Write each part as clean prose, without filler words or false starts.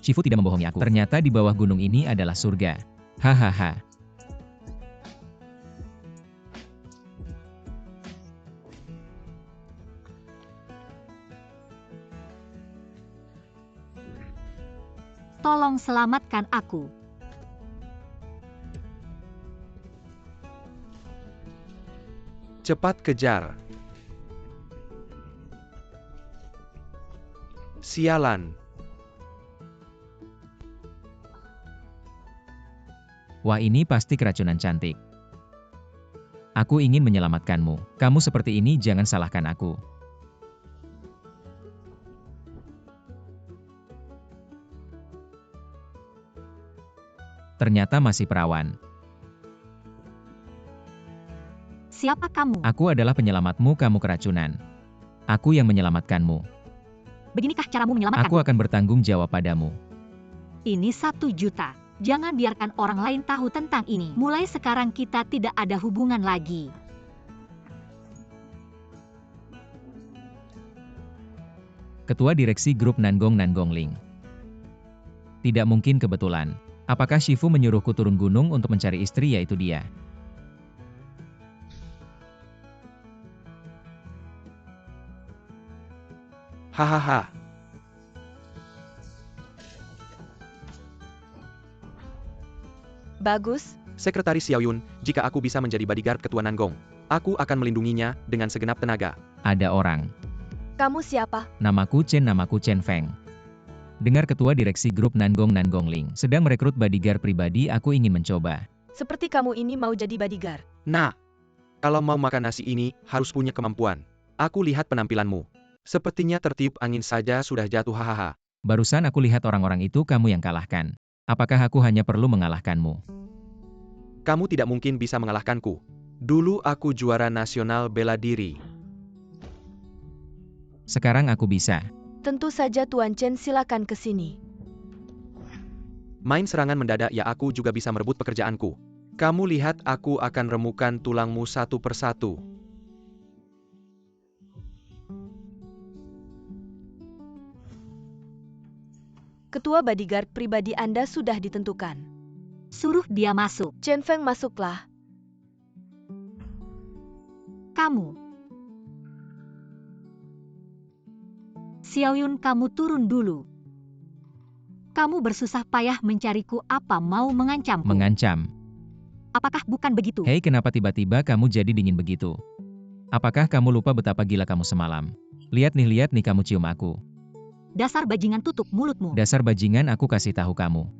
Shifu tidak membohongi aku. Ternyata di bawah gunung ini adalah surga. Hahaha. Tolong selamatkan aku. Cepat kejar. Sialan. Wah, ini pasti keracunan cantik. Aku ingin menyelamatkanmu. Kamu seperti ini, jangan salahkan aku. Ternyata masih perawan. Siapa kamu? Aku adalah penyelamatmu, kamu keracunan. Aku yang menyelamatkanmu. Beginikah caramu menyelamatkan? Aku akan bertanggung jawab padamu. Ini 1 juta. Jangan biarkan orang lain tahu tentang ini. Mulai sekarang kita tidak ada hubungan lagi. Ketua Direksi Grup Nangong Ling. Tidak mungkin kebetulan. Apakah Shifu menyuruhku turun gunung untuk mencari istri, yaitu dia? Hahaha. Bagus. Sekretaris Xiaoyun, jika aku bisa menjadi bodyguard Ketua Nangong, aku akan melindunginya dengan segenap tenaga. Ada orang. Kamu siapa? Namaku Chen Feng. Dengar Ketua Direksi Grup Nangong Ling sedang merekrut bodyguard pribadi, aku ingin mencoba. Seperti kamu ini mau jadi bodyguard. Nah, kalau mau makan nasi ini, harus punya kemampuan. Aku lihat penampilanmu. Sepertinya tertiup angin saja sudah jatuh, hahaha. Barusan aku lihat orang-orang itu kamu yang kalahkan. Apakah aku hanya perlu mengalahkanmu? Kamu tidak mungkin bisa mengalahkanku. Dulu aku juara nasional bela diri. Sekarang aku bisa. Tentu saja Tuan Chen, silakan ke sini. Main serangan mendadak ya, aku juga bisa merebut pekerjaanku. Kamu lihat, aku akan remukan tulangmu satu persatu. Ketua bodyguard pribadi Anda sudah ditentukan. Suruh dia masuk. Chen Feng, masuklah. Kamu. Xiaoyun, kamu turun dulu. Kamu bersusah payah mencariku, apa mau mengancamku? Mengancam. Apakah bukan begitu? Hei, kenapa tiba-tiba kamu jadi dingin begitu? Apakah kamu lupa betapa gila kamu semalam? Lihat nih kamu cium aku. Dasar bajingan, tutup mulutmu. Dasar bajingan, aku kasih tahu kamu.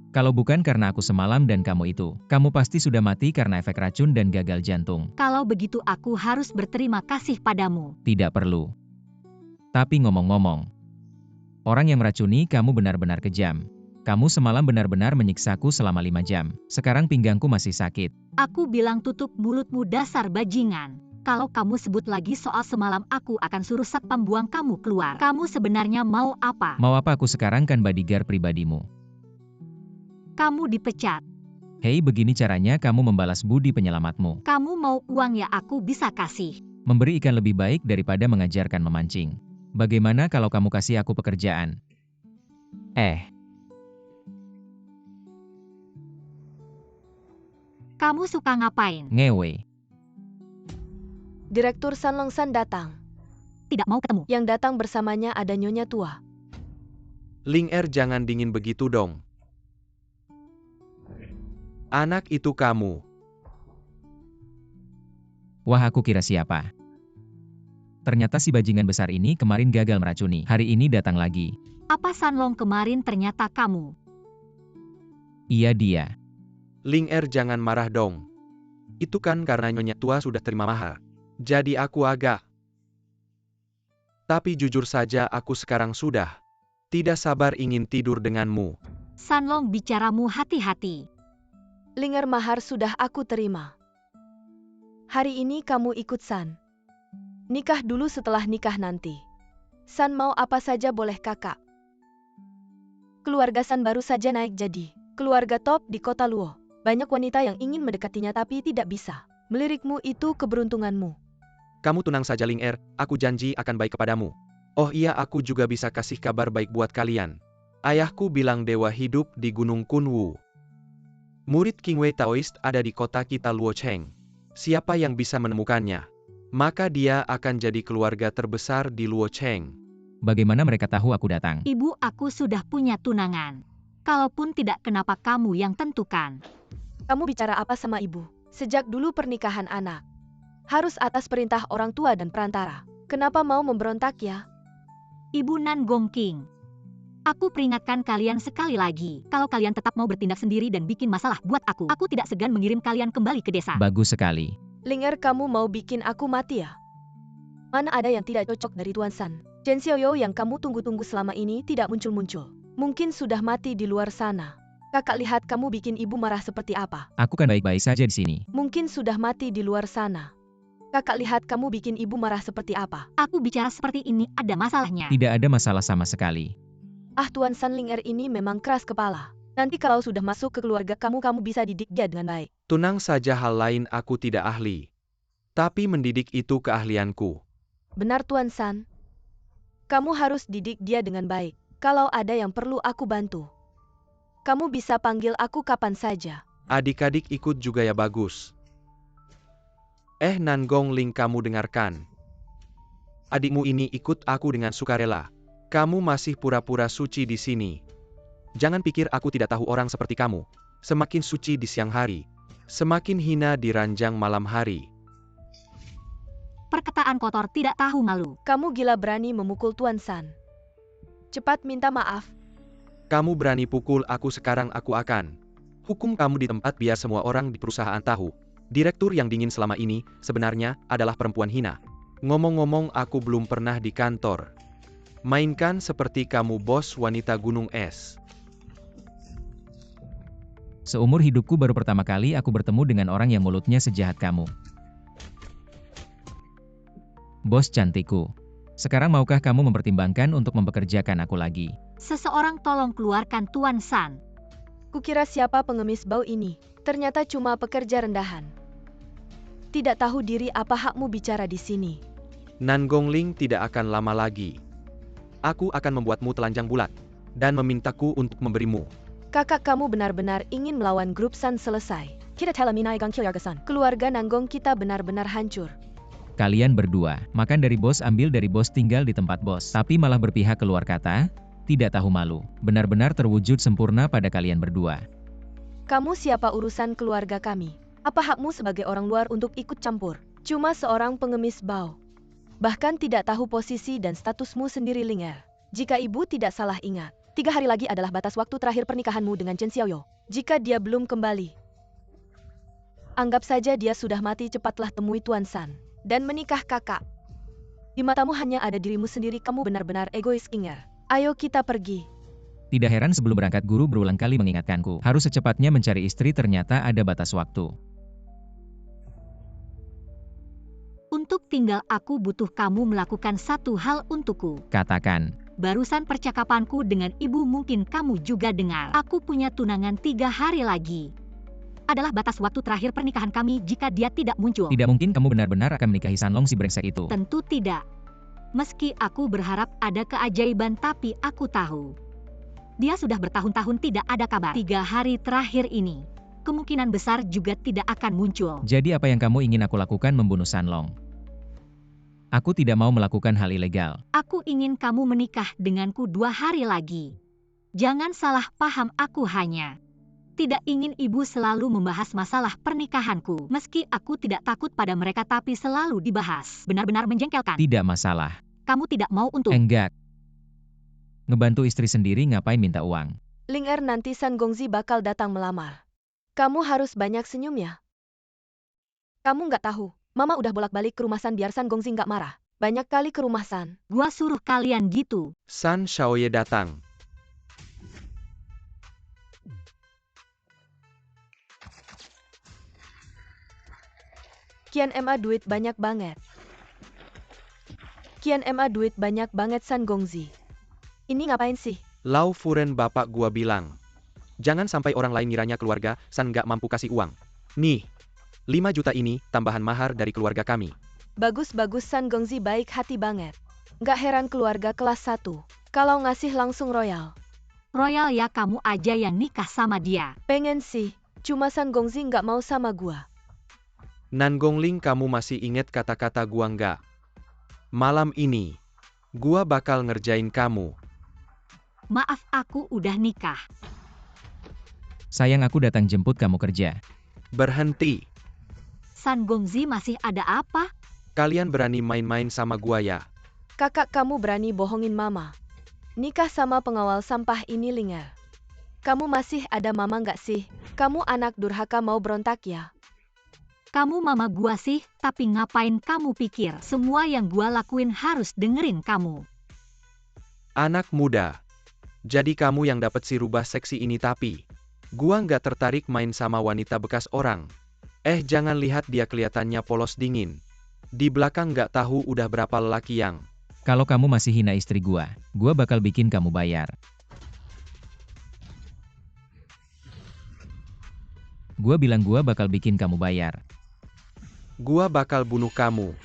Kalau bukan karena aku semalam dan kamu itu, kamu pasti sudah mati karena efek racun dan gagal jantung. Kalau begitu aku harus berterima kasih padamu. Tidak perlu. Tapi ngomong-ngomong, orang yang meracuni kamu benar-benar kejam. Kamu semalam benar-benar menyiksaku selama 5 jam. Sekarang pinggangku masih sakit. Aku bilang tutup mulutmu, dasar bajingan. Kalau kamu sebut lagi soal semalam, aku akan suruh satpam buang kamu keluar. Kamu sebenarnya mau apa? Mau apa aku sekarang, kan bodyguard pribadimu? Kamu dipecat. Hei, begini caranya kamu membalas budi penyelamatmu. Kamu mau uang ya, aku bisa kasih. Memberi ikan lebih baik daripada mengajarkan memancing. Bagaimana kalau kamu kasih aku pekerjaan? Kamu suka ngapain? Ngewe. Direktur San Lengsan datang. Tidak mau ketemu. Yang datang bersamanya ada Nyonya Tua. Ling Er, jangan dingin begitu dong. Anak itu kamu. Wah, aku kira siapa? Ternyata si bajingan besar ini kemarin gagal meracuni. Hari ini datang lagi. Apa Sanlong kemarin ternyata kamu? Iya, dia. Ling Er, jangan marah dong. Itu kan karena Nyonya Tua sudah terima mahar. Jadi aku agak. Tapi jujur saja, aku sekarang sudah tidak sabar ingin tidur denganmu. Sanlong, bicaramu hati-hati. Ling Er, mahar sudah aku terima. Hari ini kamu ikut San. Nikah dulu, setelah nikah nanti. San mau apa saja boleh kakak. Keluarga San baru saja naik jadi keluarga top di kota Luo. Banyak wanita yang ingin mendekatinya tapi tidak bisa. Melirikmu itu keberuntunganmu. Kamu tenang saja Ling Er, aku janji akan baik kepadamu. Oh iya, aku juga bisa kasih kabar baik buat kalian. Ayahku bilang dewa hidup di Gunung Kunwu. Murid King Wei Taoist ada di kota kita Luocheng. Siapa yang bisa menemukannya? Maka dia akan jadi keluarga terbesar di Luocheng. Bagaimana mereka tahu aku datang? Ibu aku sudah punya tunangan. Kalaupun tidak, kenapa kamu yang tentukan? Kamu bicara apa sama ibu? Sejak dulu pernikahan anak harus atas perintah orang tua dan perantara. Kenapa mau memberontak ya? Ibu Nan Gong King, aku peringatkan kalian sekali lagi. Kalau kalian tetap mau bertindak sendiri dan bikin masalah buat aku tidak segan mengirim kalian kembali ke desa. Bagus sekali. Linger, kamu mau bikin aku mati ya? Mana ada yang tidak cocok dari Tuan San. Chen Xiaoyo yang kamu tunggu-tunggu selama ini tidak muncul-muncul. Mungkin sudah mati di luar sana. Kakak lihat kamu bikin ibu marah seperti apa. Aku kan baik-baik saja di sini. Mungkin sudah mati di luar sana. Kakak lihat kamu bikin ibu marah seperti apa. Aku bicara seperti ini ada masalahnya. Tidak ada masalah sama sekali. Ah, Tuan San Linger ini memang keras kepala. Nanti kalau sudah masuk ke keluarga kamu bisa didik dia dengan baik. Tenang saja, hal lain aku tidak ahli. Tapi mendidik itu keahlianku. Benar Tuan San. Kamu harus didik dia dengan baik. Kalau ada yang perlu aku bantu, kamu bisa panggil aku kapan saja. Adik-adik ikut juga ya, bagus. Nan Gong Ling, kamu dengarkan. Adikmu ini ikut aku dengan sukarela. Kamu masih pura-pura suci di sini. Jangan pikir aku tidak tahu orang seperti kamu. Semakin suci di siang hari, semakin hina di ranjang malam hari. Perkataan kotor tidak tahu malu. Kamu gila berani memukul Tuan San. Cepat minta maaf. Kamu berani pukul aku, sekarang aku akan hukum kamu di tempat biar semua orang di perusahaan tahu. Direktur yang dingin selama ini sebenarnya adalah perempuan hina. Ngomong-ngomong, aku belum pernah di kantor. Mainkan seperti kamu bos wanita gunung es. Seumur hidupku baru pertama kali aku bertemu dengan orang yang mulutnya sejahat kamu. Bos cantikku. Sekarang maukah kamu mempertimbangkan untuk mempekerjakan aku lagi? Seseorang tolong keluarkan Tuan San. Kukira siapa pengemis bau ini. Ternyata cuma pekerja rendahan. Tidak tahu diri, apa hakmu bicara di sini? Nan Gong Ling, tidak akan lama lagi. Aku akan membuatmu telanjang bulat dan memintaku untuk memberimu. Kakak, kamu benar-benar ingin melawan grup San selesai. Kita telaminai gang Kilyargasan. Keluarga Nanggong kita benar-benar hancur. Kalian berdua, makan dari bos, ambil dari bos, tinggal di tempat bos. Tapi malah berpihak keluar kata, tidak tahu malu. Benar-benar terwujud sempurna pada kalian berdua. Kamu siapa urusan keluarga kami? Apa hakmu sebagai orang luar untuk ikut campur? Cuma seorang pengemis bau. Bahkan tidak tahu posisi dan statusmu sendiri, Linger. Jika ibu tidak salah ingat, 3 hari lagi adalah batas waktu terakhir pernikahanmu dengan Chen Xiaoyo. Jika dia belum kembali, anggap saja dia sudah mati. Cepatlah temui Tuan San dan menikah, kakak. Di matamu hanya ada dirimu sendiri. Kamu benar-benar egois, Linger. Ayo kita pergi. Tidak heran sebelum berangkat guru berulang kali mengingatkanku, harus secepatnya mencari istri, ternyata ada batas waktu. Untuk tinggal aku butuh kamu melakukan satu hal untukku. Katakan. Barusan percakapanku dengan ibu mungkin kamu juga dengar. Aku punya tunangan 3 hari lagi. Adalah batas waktu terakhir pernikahan kami. Jika dia tidak muncul, Tidak mungkin kamu benar-benar akan menikahi Sanlong si brengsek itu. tentu tidak. Meski aku berharap ada keajaiban, tapi aku tahu dia sudah bertahun-tahun tidak ada kabar. 3 hari terakhir ini, kemungkinan besar juga tidak akan muncul. Jadi apa yang kamu ingin aku lakukan? Membunuh Sanlong? Aku tidak mau melakukan hal ilegal. Aku ingin kamu menikah denganku 2 hari lagi. Jangan salah paham, aku hanya tidak ingin ibu selalu membahas masalah pernikahanku. Meski aku tidak takut pada mereka, tapi selalu dibahas. Benar-benar menjengkelkan. Tidak masalah. Kamu tidak mau untuk... Enggak. Ngebantu istri sendiri ngapain minta uang? Linger, nanti San Gongzi bakal datang melamar. Kamu harus banyak senyum ya. Kamu nggak tahu, Mama udah bolak-balik ke rumah San biar San Gongzi nggak marah. Banyak kali ke rumah San. Gua suruh kalian gitu. San Xiaoye datang. Kian Ma duit banyak banget. Kian Ma duit banyak banget, San Gongzi. Ini ngapain sih? Lau Furen, bapak gua bilang, jangan sampai orang lain ngiranya keluarga San nggak mampu kasih uang. Nih, 5 juta ini tambahan mahar dari keluarga kami. Bagus-bagus, San Gongzi baik hati banget. Nggak heran keluarga kelas 1 kalau ngasih langsung royal. Royal ya kamu aja yang nikah sama dia. Pengen sih, cuma San Gongzi nggak mau sama gua. Nan Gongling, kamu masih inget kata-kata gua nggak? Malam ini, gua bakal ngerjain kamu. Maaf aku udah nikah. Sayang, aku datang jemput kamu kerja. Berhenti. San Gongzi masih ada apa? Kalian berani main-main sama gua ya? Kakak kamu berani bohongin mama. Nikah sama pengawal sampah ini Linger. Kamu masih ada mama nggak sih? Kamu anak durhaka mau berontak ya? Kamu mama gua sih, tapi ngapain kamu pikir semua yang gua lakuin harus dengerin kamu? Anak muda. Jadi kamu yang dapat si rubah seksi ini, tapi gua nggak tertarik main sama wanita bekas orang. Jangan lihat dia kelihatannya polos dingin. Di belakang nggak tahu udah berapa lelaki yang... Kalau kamu masih hina istri gua bakal bikin kamu bayar. Gua bilang gua bakal bikin kamu bayar. Gua bakal bunuh kamu.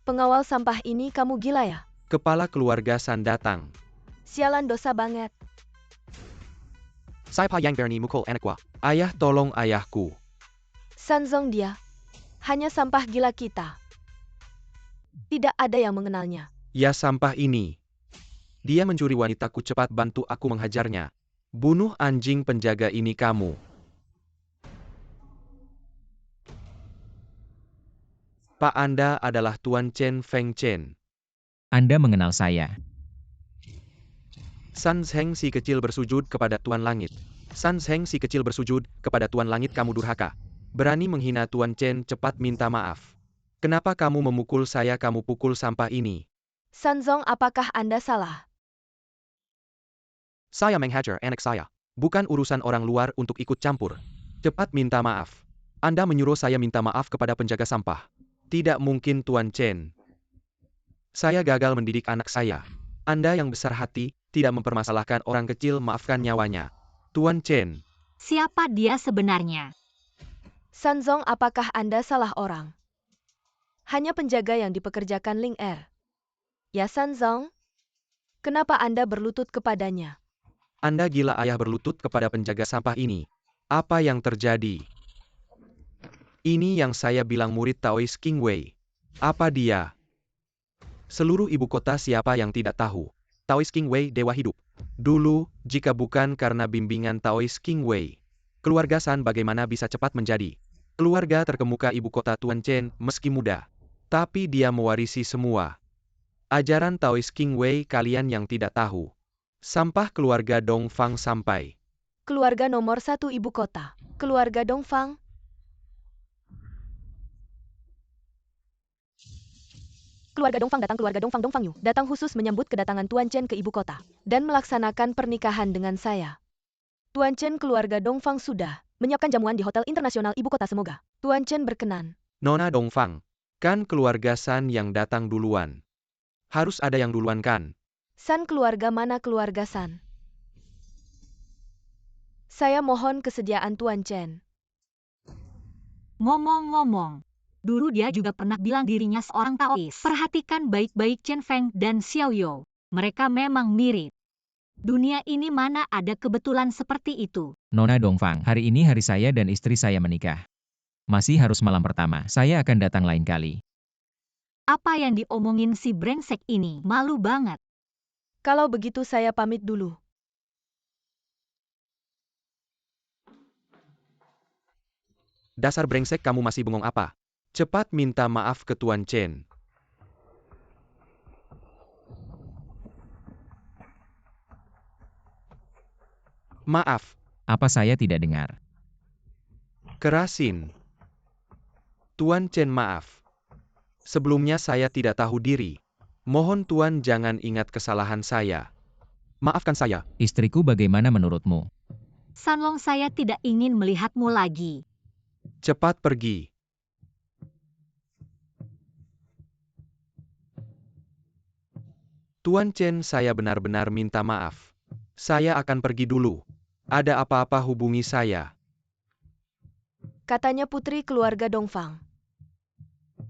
Pengawal sampah ini kamu gila ya? Kepala keluarga San datang. Sialan, dosa banget. Saya pa yang berani mukul anak gua. Ayah, tolong ayahku. Sanzong dia. Hanya sampah gila kita. Tidak ada yang mengenalnya. Ya, sampah ini. Dia mencuri wanitaku, cepat bantu aku menghajarnya. Bunuh anjing penjaga ini kamu. Pak, Anda adalah Tuan Chen Feng Chen. Anda mengenal saya. San Zheng si kecil bersujud kepada Tuan Langit. San Zheng si kecil bersujud kepada Tuan Langit, kamu durhaka. Berani menghina Tuan Chen, cepat minta maaf. Kenapa kamu memukul saya, kamu pukul sampah ini? Sanzong, apakah Anda salah? Saya menghajar anak saya. Bukan urusan orang luar untuk ikut campur. Cepat minta maaf. Anda menyuruh saya minta maaf kepada penjaga sampah. Tidak mungkin, Tuan Chen. Saya gagal mendidik anak saya. Anda yang besar hati, tidak mempermasalahkan orang kecil, maafkan nyawanya. Tuan Chen. Siapa dia sebenarnya? Sanzong, apakah Anda salah orang? Hanya penjaga yang dipekerjakan Ling Er. Ya Sanzong? Kenapa Anda berlutut kepadanya? Anda gila, ayah berlutut kepada penjaga sampah ini. Apa yang terjadi? Ini yang saya bilang, murid Taois King Wei. Apa dia? Seluruh ibu kota siapa yang tidak tahu? Taois King Wei dewa hidup. Dulu, jika bukan karena bimbingan Taois King Wei, keluarga San bagaimana bisa cepat menjadi keluarga terkemuka ibu kota Tuan Chen, meski muda. Tapi dia mewarisi semua ajaran Taois King Wei. Kalian yang tidak tahu. Sampah keluarga Dongfang sampai. Keluarga nomor 1 ibu kota. Keluarga Dongfang. Keluarga Dongfang datang, keluarga Dongfang Yu datang khusus menyambut kedatangan Tuan Chen ke ibu kota dan melaksanakan pernikahan dengan saya. Tuan Chen, keluarga Dongfang sudah menyiapkan jamuan di Hotel Internasional Ibu Kota, semoga Tuan Chen berkenan. Nona Dongfang, kan keluarga San yang datang duluan. Harus ada yang duluan kan? San, keluarga mana keluarga San? Saya mohon kesediaan Tuan Chen. Ngomong-ngomong, dulu dia juga pernah bilang dirinya seorang Taois. Perhatikan baik-baik Chen Feng dan Xiao Yo. Mereka memang mirip. Dunia ini mana ada kebetulan seperti itu. Nona Dongfang, hari ini hari saya dan istri saya menikah. Masih harus malam pertama, saya akan datang lain kali. Apa yang diomongin si brengsek ini? Malu banget. Kalau begitu saya pamit dulu. Dasar brengsek, kamu masih bengong apa? Cepat minta maaf ke Tuan Chen. Maaf. Apa saya tidak dengar? Kerasin. Tuan Chen, maaf. Sebelumnya saya tidak tahu diri. Mohon Tuan jangan ingat kesalahan saya. Maafkan saya. Istriku bagaimana menurutmu? Sanlong, saya tidak ingin melihatmu lagi. Cepat pergi. Tuan Chen, saya benar-benar minta maaf. Saya akan pergi dulu. Ada apa-apa hubungi saya. Katanya putri keluarga Dongfang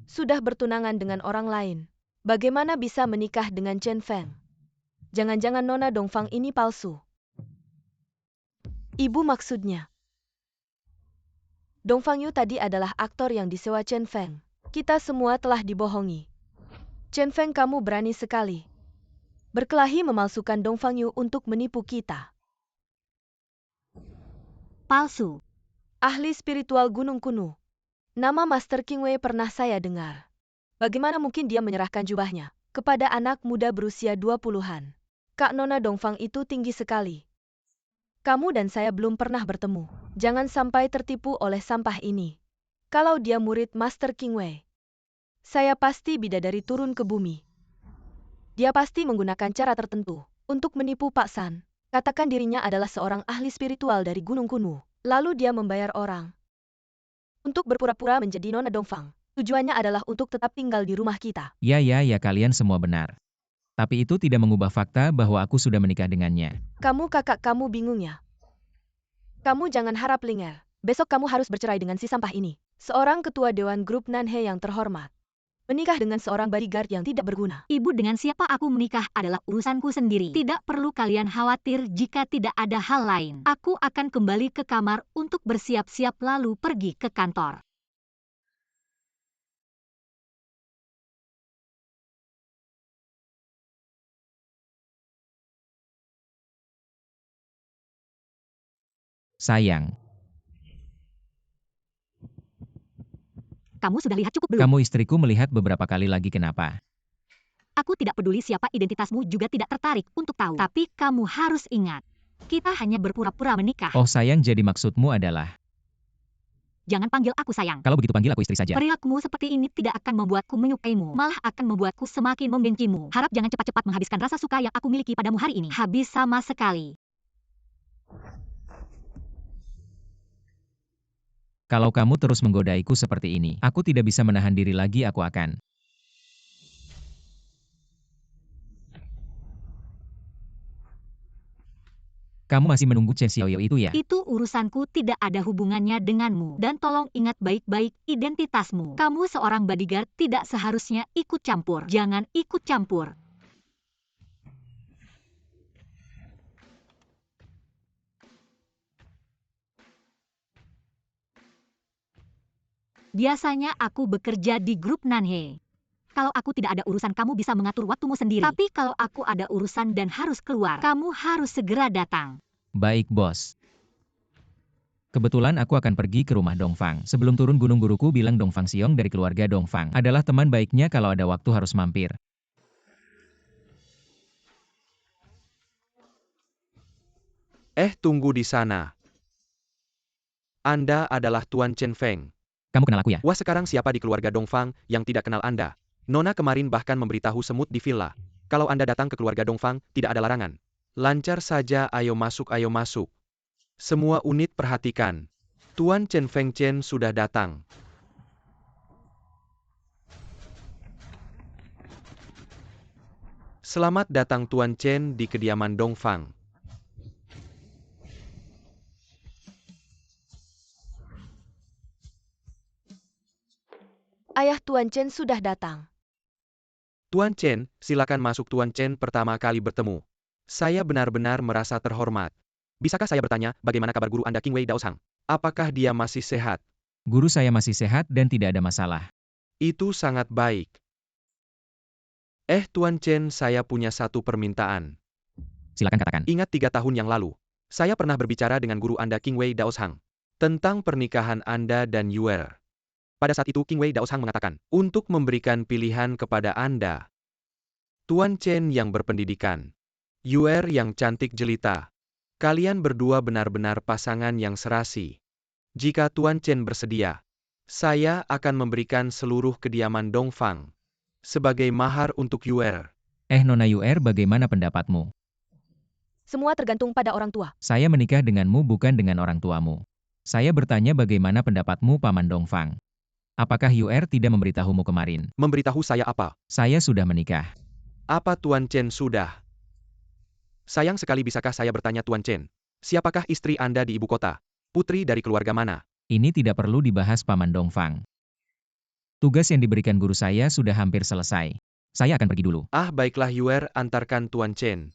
sudah bertunangan dengan orang lain. Bagaimana bisa menikah dengan Chen Feng? Jangan-jangan Nona Dongfang ini palsu. Ibu maksudnya. Dongfang Yu tadi adalah aktor yang disewa Chen Feng. Kita semua telah dibohongi. Chen Feng, kamu berani sekali. Berkelahi memalsukan Dongfang Yu untuk menipu kita. Palsu. Ahli spiritual Gunung Kuno. Nama Master King Wei pernah saya dengar. Bagaimana mungkin dia menyerahkan jubahnya kepada anak muda berusia 20-an? Kak Nona Dongfang itu tinggi sekali. Kamu dan saya belum pernah bertemu. Jangan sampai tertipu oleh sampah ini. Kalau dia murid Master King Wei, saya pasti bidadari turun ke bumi. Dia pasti menggunakan cara tertentu untuk menipu Pak San. Katakan dirinya adalah seorang ahli spiritual dari Gunung Kuno. Lalu dia membayar orang untuk berpura-pura menjadi Nona Dongfang. Tujuannya adalah untuk tetap tinggal di rumah kita. Ya, kalian semua benar. Tapi itu tidak mengubah fakta bahwa aku sudah menikah dengannya. Kamu kakak, kamu bingung ya? Kamu jangan harap linger. Besok kamu harus bercerai dengan si sampah ini. Seorang ketua dewan grup Nanhe yang terhormat menikah dengan seorang bodyguard yang tidak berguna. Ibu, dengan siapa aku menikah adalah urusanku sendiri. Tidak perlu kalian khawatir jika tidak ada hal lain. Aku akan kembali ke kamar untuk bersiap-siap lalu pergi ke kantor. Sayang, Kamu sudah lihat cukup belum? kamu istriku melihat beberapa kali lagi, kenapa? Aku tidak peduli siapa identitasmu, juga tidak tertarik untuk tahu. Tapi kamu harus ingat, kita hanya berpura-pura menikah. Oh sayang, jadi maksudmu adalah... Jangan panggil aku sayang. Kalau begitu panggil aku istri saja. Perilakumu seperti ini tidak akan membuatku menyukaimu, malah akan membuatku semakin membencimu. Harap jangan cepat-cepat menghabiskan rasa suka yang aku miliki padamu hari ini. Habis sama sekali. Kalau kamu terus menggodaiku seperti ini, aku tidak bisa menahan diri lagi, aku akan... Kamu masih menunggu Chen Xiaoyou itu ya? Itu urusanku, tidak ada hubungannya denganmu. Dan tolong ingat baik-baik identitasmu. Kamu seorang bodyguard, tidak seharusnya ikut campur. Jangan ikut campur. Biasanya aku bekerja di grup Nanhe. Kalau aku tidak ada urusan, kamu bisa mengatur waktumu sendiri. Tapi kalau aku ada urusan dan harus keluar, kamu harus segera datang. Baik, bos. Kebetulan aku akan pergi ke rumah Dongfang. Sebelum turun gunung, guruku bilang Dongfang Xiong dari keluarga Dongfang adalah teman baiknya, kalau ada waktu harus mampir. Tunggu di sana. Anda adalah Tuan Chen Feng. Kamu kenal aku ya? Wah, sekarang siapa di keluarga Dongfang yang tidak kenal Anda? Nona kemarin bahkan memberitahu semut di villa. Kalau Anda datang ke keluarga Dongfang, tidak ada larangan. Lancar saja, ayo masuk, ayo masuk. Semua unit perhatikan. Tuan Chen Feng Chen sudah datang. Selamat datang Tuan Chen di kediaman Dongfang. Ayah Tuan Chen sudah datang. Tuan Chen, silakan masuk. Tuan Chen pertama kali bertemu. Saya benar-benar merasa terhormat. Bisakah saya bertanya, bagaimana kabar guru Anda King Wei Daosang? Apakah dia masih sehat? Guru saya masih sehat dan tidak ada masalah. Itu sangat baik. Tuan Chen, saya punya satu permintaan. Silakan katakan. Ingat 3 tahun yang lalu, saya pernah berbicara dengan guru Anda King Wei Daosang tentang pernikahan Anda dan Yuer. Pada saat itu King Wei Daosang mengatakan, untuk memberikan pilihan kepada Anda. Tuan Chen yang berpendidikan, Yuer yang cantik jelita. Kalian berdua benar-benar pasangan yang serasi. Jika Tuan Chen bersedia, saya akan memberikan seluruh kediaman Dongfang sebagai mahar untuk Yuer. Nona Yuer, bagaimana pendapatmu? Semua tergantung pada orang tua. Saya menikah denganmu bukan dengan orang tuamu. Saya bertanya bagaimana pendapatmu, Paman Dongfang. Apakah Yuer tidak memberitahumu kemarin? Memberitahu saya apa? Saya sudah menikah. Apa Tuan Chen sudah? Sayang sekali, bisakah saya bertanya Tuan Chen? Siapakah istri Anda di ibu kota? Putri dari keluarga mana? Ini tidak perlu dibahas, Paman Dongfang. Tugas yang diberikan guru saya sudah hampir selesai. Saya akan pergi dulu. Ah, baiklah Yuer, antarkan Tuan Chen.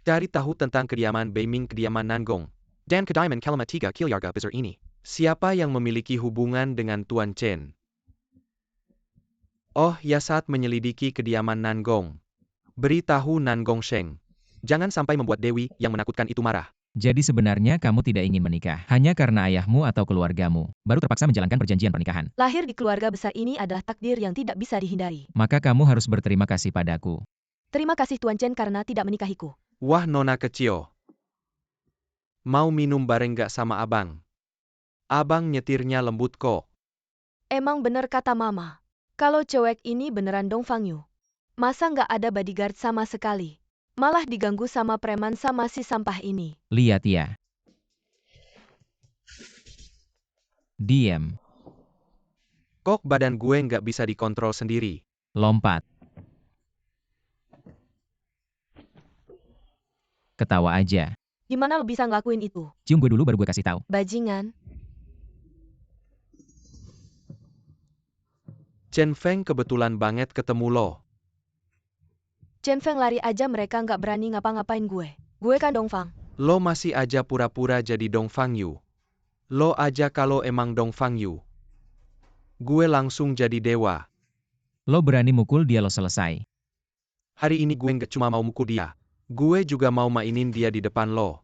Cari tahu tentang kediaman Beiming, kediaman Nangong, dan kediaman Kelma 3 Kilyarga besar ini. Siapa yang memiliki hubungan dengan Tuan Chen? Oh ya, saat menyelidiki kediaman Nangong. Beritahu Nangong Sheng. Jangan sampai membuat Dewi yang menakutkan itu marah. Jadi sebenarnya kamu tidak ingin menikah, hanya karena ayahmu atau keluargamu, baru terpaksa menjalankan perjanjian pernikahan. Lahir di keluarga besar ini adalah takdir yang tidak bisa dihindari. Maka kamu harus berterima kasih padaku. Terima kasih Tuan Chen karena tidak menikahiku. Wah nona kecil. Mau minum bareng gak sama abang? Abang nyetirnya lembut kok. Emang bener kata mama. Kalau cewek ini beneran Dong Fang Yu. Masa nggak ada bodyguard sama sekali? Malah diganggu sama preman sama si sampah ini. Lihat ya. Diam. Kok badan gue nggak bisa dikontrol sendiri? Lompat. Ketawa aja. Gimana lo bisa ngelakuin itu? Cium gue dulu baru gue kasih tahu. Bajingan. Chen Feng kebetulan banget ketemu lo. Chen Feng lari aja mereka nggak berani ngapa-ngapain gue. Gue kan Dong Fang. Lo masih aja pura-pura jadi Dong Fang Yu. Lo aja kalau emang Dong Fang Yu. Gue langsung jadi dewa. Lo berani mukul dia lo selesai. Hari ini gue nggak cuma mau mukul dia. Gue juga mau mainin dia di depan lo.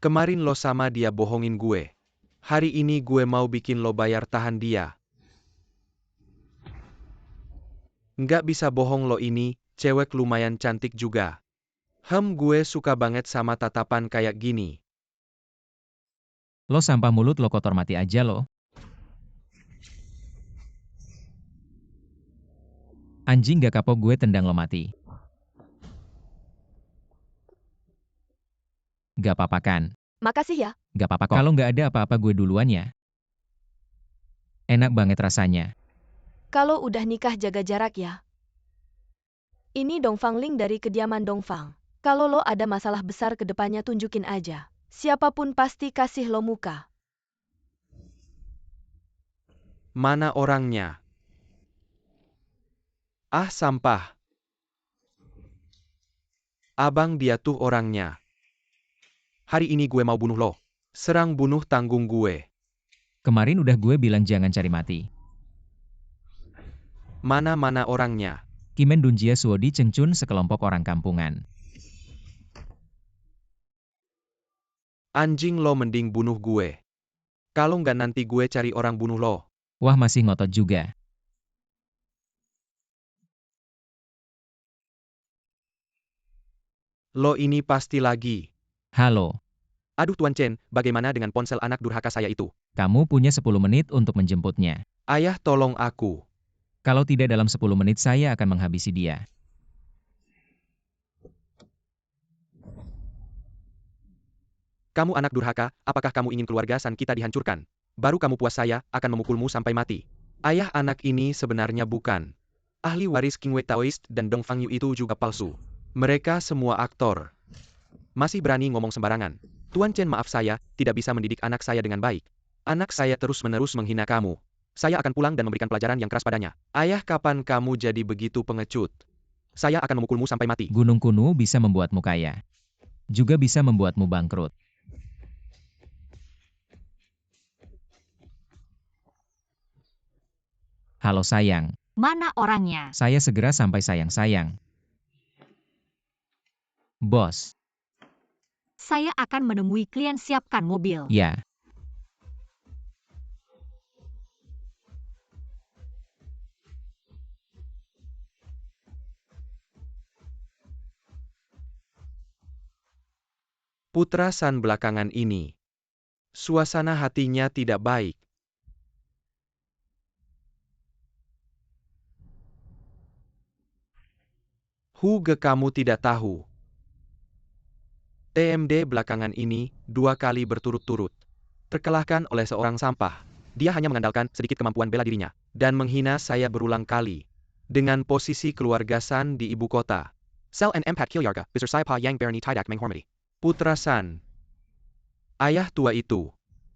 Kemarin lo sama dia bohongin gue. Hari ini gue mau bikin lo bayar tahan dia. Nggak bisa bohong lo ini, cewek lumayan cantik juga. Gue suka banget sama tatapan kayak gini. Lo sampah mulut lo kotor mati aja lo. Anjing gak kapok gue tendang lo mati. Gak apa-apa kan? Makasih ya. Gak apa-apa kok. Kalau gak ada apa-apa gue duluan ya. Enak banget rasanya. Kalau udah nikah jaga jarak ya. Ini Dong Fang Ling dari kediaman Dong Fang. Kalau lo ada masalah besar ke depannya tunjukin aja. Siapapun pasti kasih lo muka. Mana orangnya? Ah, sampah. Abang, dia tuh orangnya. Hari ini gue mau bunuh lo. Serang bunuh tanggung gue. Kemarin udah gue bilang jangan cari mati. Mana orangnya? Kimen Dunjia Suodi Cengcun sekelompok orang kampungan. Anjing, lo mending bunuh gue. Kalau nggak nanti gue cari orang bunuh lo. Wah, masih ngotot juga. Lo ini pasti lagi. Halo, Aduh Tuan Chen, bagaimana dengan ponsel anak durhaka saya itu? kamu punya 10 menit untuk menjemputnya. Ayah, tolong aku. Kalau tidak dalam 10 menit saya akan menghabisi dia. Kamu anak durhaka, apakah kamu ingin keluarga San kita dihancurkan? Baru kamu puas saya akan memukulmu sampai mati. Ayah, anak ini sebenarnya bukan ahli waris King Wei Taoist dan Dong Fang Yu itu juga palsu. Mereka semua aktor. Masih berani ngomong sembarangan. Tuan Chen, maaf saya tidak bisa mendidik anak saya dengan baik. Anak saya terus-menerus menghina kamu. Saya akan pulang dan memberikan pelajaran yang keras padanya. Ayah, kapan kamu jadi begitu pengecut? Saya akan memukulmu sampai mati. Gunung kuno bisa membuatmu kaya. Juga bisa membuatmu bangkrut. Halo sayang, Mana orangnya? saya segera sampai sayang. Bos, Saya akan menemui klien, siapkan mobil. ya. Putra San belakangan ini. Suasana hatinya tidak baik. Kamu tidak tahu. TMD belakangan ini 2 kali berturut-turut terkalahkan oleh seorang sampah. Dia hanya mengandalkan sedikit kemampuan bela dirinya dan menghina saya berulang kali. Dengan posisi keluarga San di ibu kota. Sel and Empat Kilyarga, besar saya pa yang berani tidak menghormati. Putra San. Ayah tua itu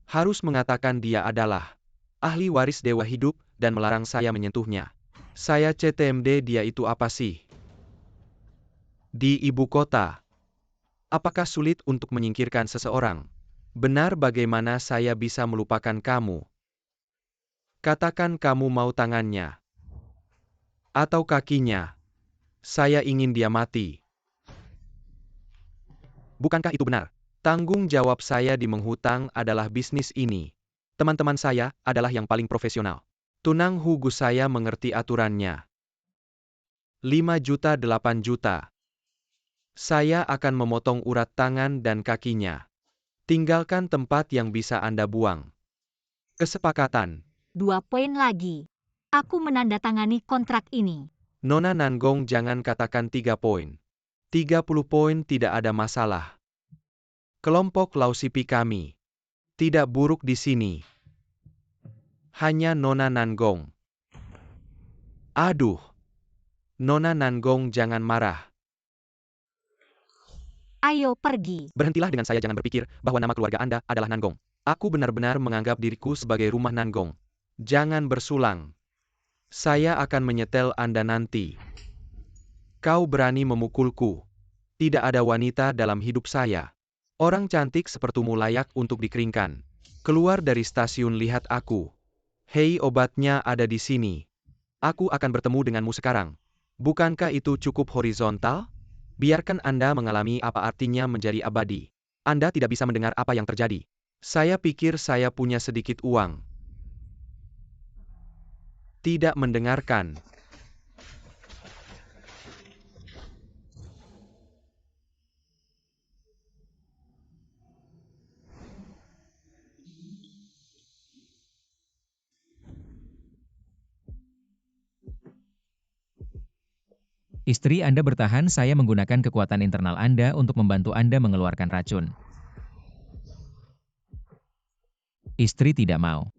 harus mengatakan dia adalah ahli waris dewa hidup dan melarang saya menyentuhnya. Saya CTMD, dia itu apa sih? Di ibu kota. Apakah sulit untuk menyingkirkan seseorang? Benar, bagaimana saya bisa melupakan kamu? Katakan kamu mau tangannya. Atau kakinya. Saya ingin dia mati. Bukankah itu benar? Tanggung jawab saya di menghutang adalah bisnis ini. Teman-teman saya adalah yang paling profesional. Tunang Hugo, saya mengerti aturannya. 5 juta 8 juta. Saya akan memotong urat tangan dan kakinya. Tinggalkan tempat yang bisa Anda buang. Kesepakatan. 2 poin lagi. Aku menandatangani kontrak ini. Nona Nanggong, jangan katakan 3 poin. 30 poin tidak ada masalah. Kelompok Lausipi kami. Tidak buruk di sini. Hanya Nona Nanggong. Aduh. Nona Nanggong, jangan marah. Ayo pergi. Berhentilah dengan saya, jangan berpikir bahwa nama keluarga Anda adalah Nanggong. Aku benar-benar menganggap diriku sebagai rumah Nanggong. Jangan bersulang. Saya akan menyetel Anda nanti. Kau berani memukulku. Tidak ada wanita dalam hidup saya. Orang cantik sepertimu layak untuk dikeringkan. Keluar dari stasiun, lihat aku. Hei, obatnya ada di sini. Aku akan bertemu denganmu sekarang. Bukankah itu cukup horizontal? Biarkan Anda mengalami apa artinya menjadi abadi. Anda tidak bisa mendengar apa yang terjadi. Saya pikir saya punya sedikit uang. Tidak mendengarkan. Istri Anda bertahan, saya menggunakan kekuatan internal Anda untuk membantu Anda mengeluarkan racun. Istri tidak mau.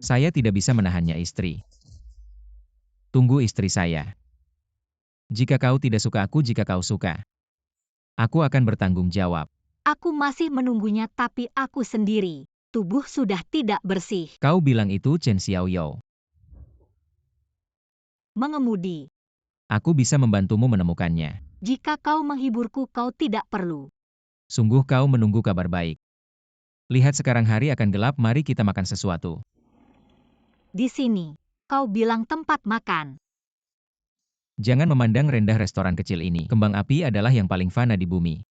Saya tidak bisa menahannya, istri. Tunggu, istri saya. Jika kau tidak suka aku, jika kau suka, aku akan bertanggung jawab. Aku masih menunggunya, tapi aku sendiri. Tubuh sudah tidak bersih. Kau bilang itu, Chen Xiaoyou. Mengemudi. Aku bisa membantumu menemukannya. Jika kau menghiburku, kau tidak perlu. Sungguh kau menunggu kabar baik. Lihat, sekarang hari akan gelap, mari kita makan sesuatu. Di sini, kau bilang tempat makan. Jangan memandang rendah restoran kecil ini. Kembang api adalah yang paling fana di bumi.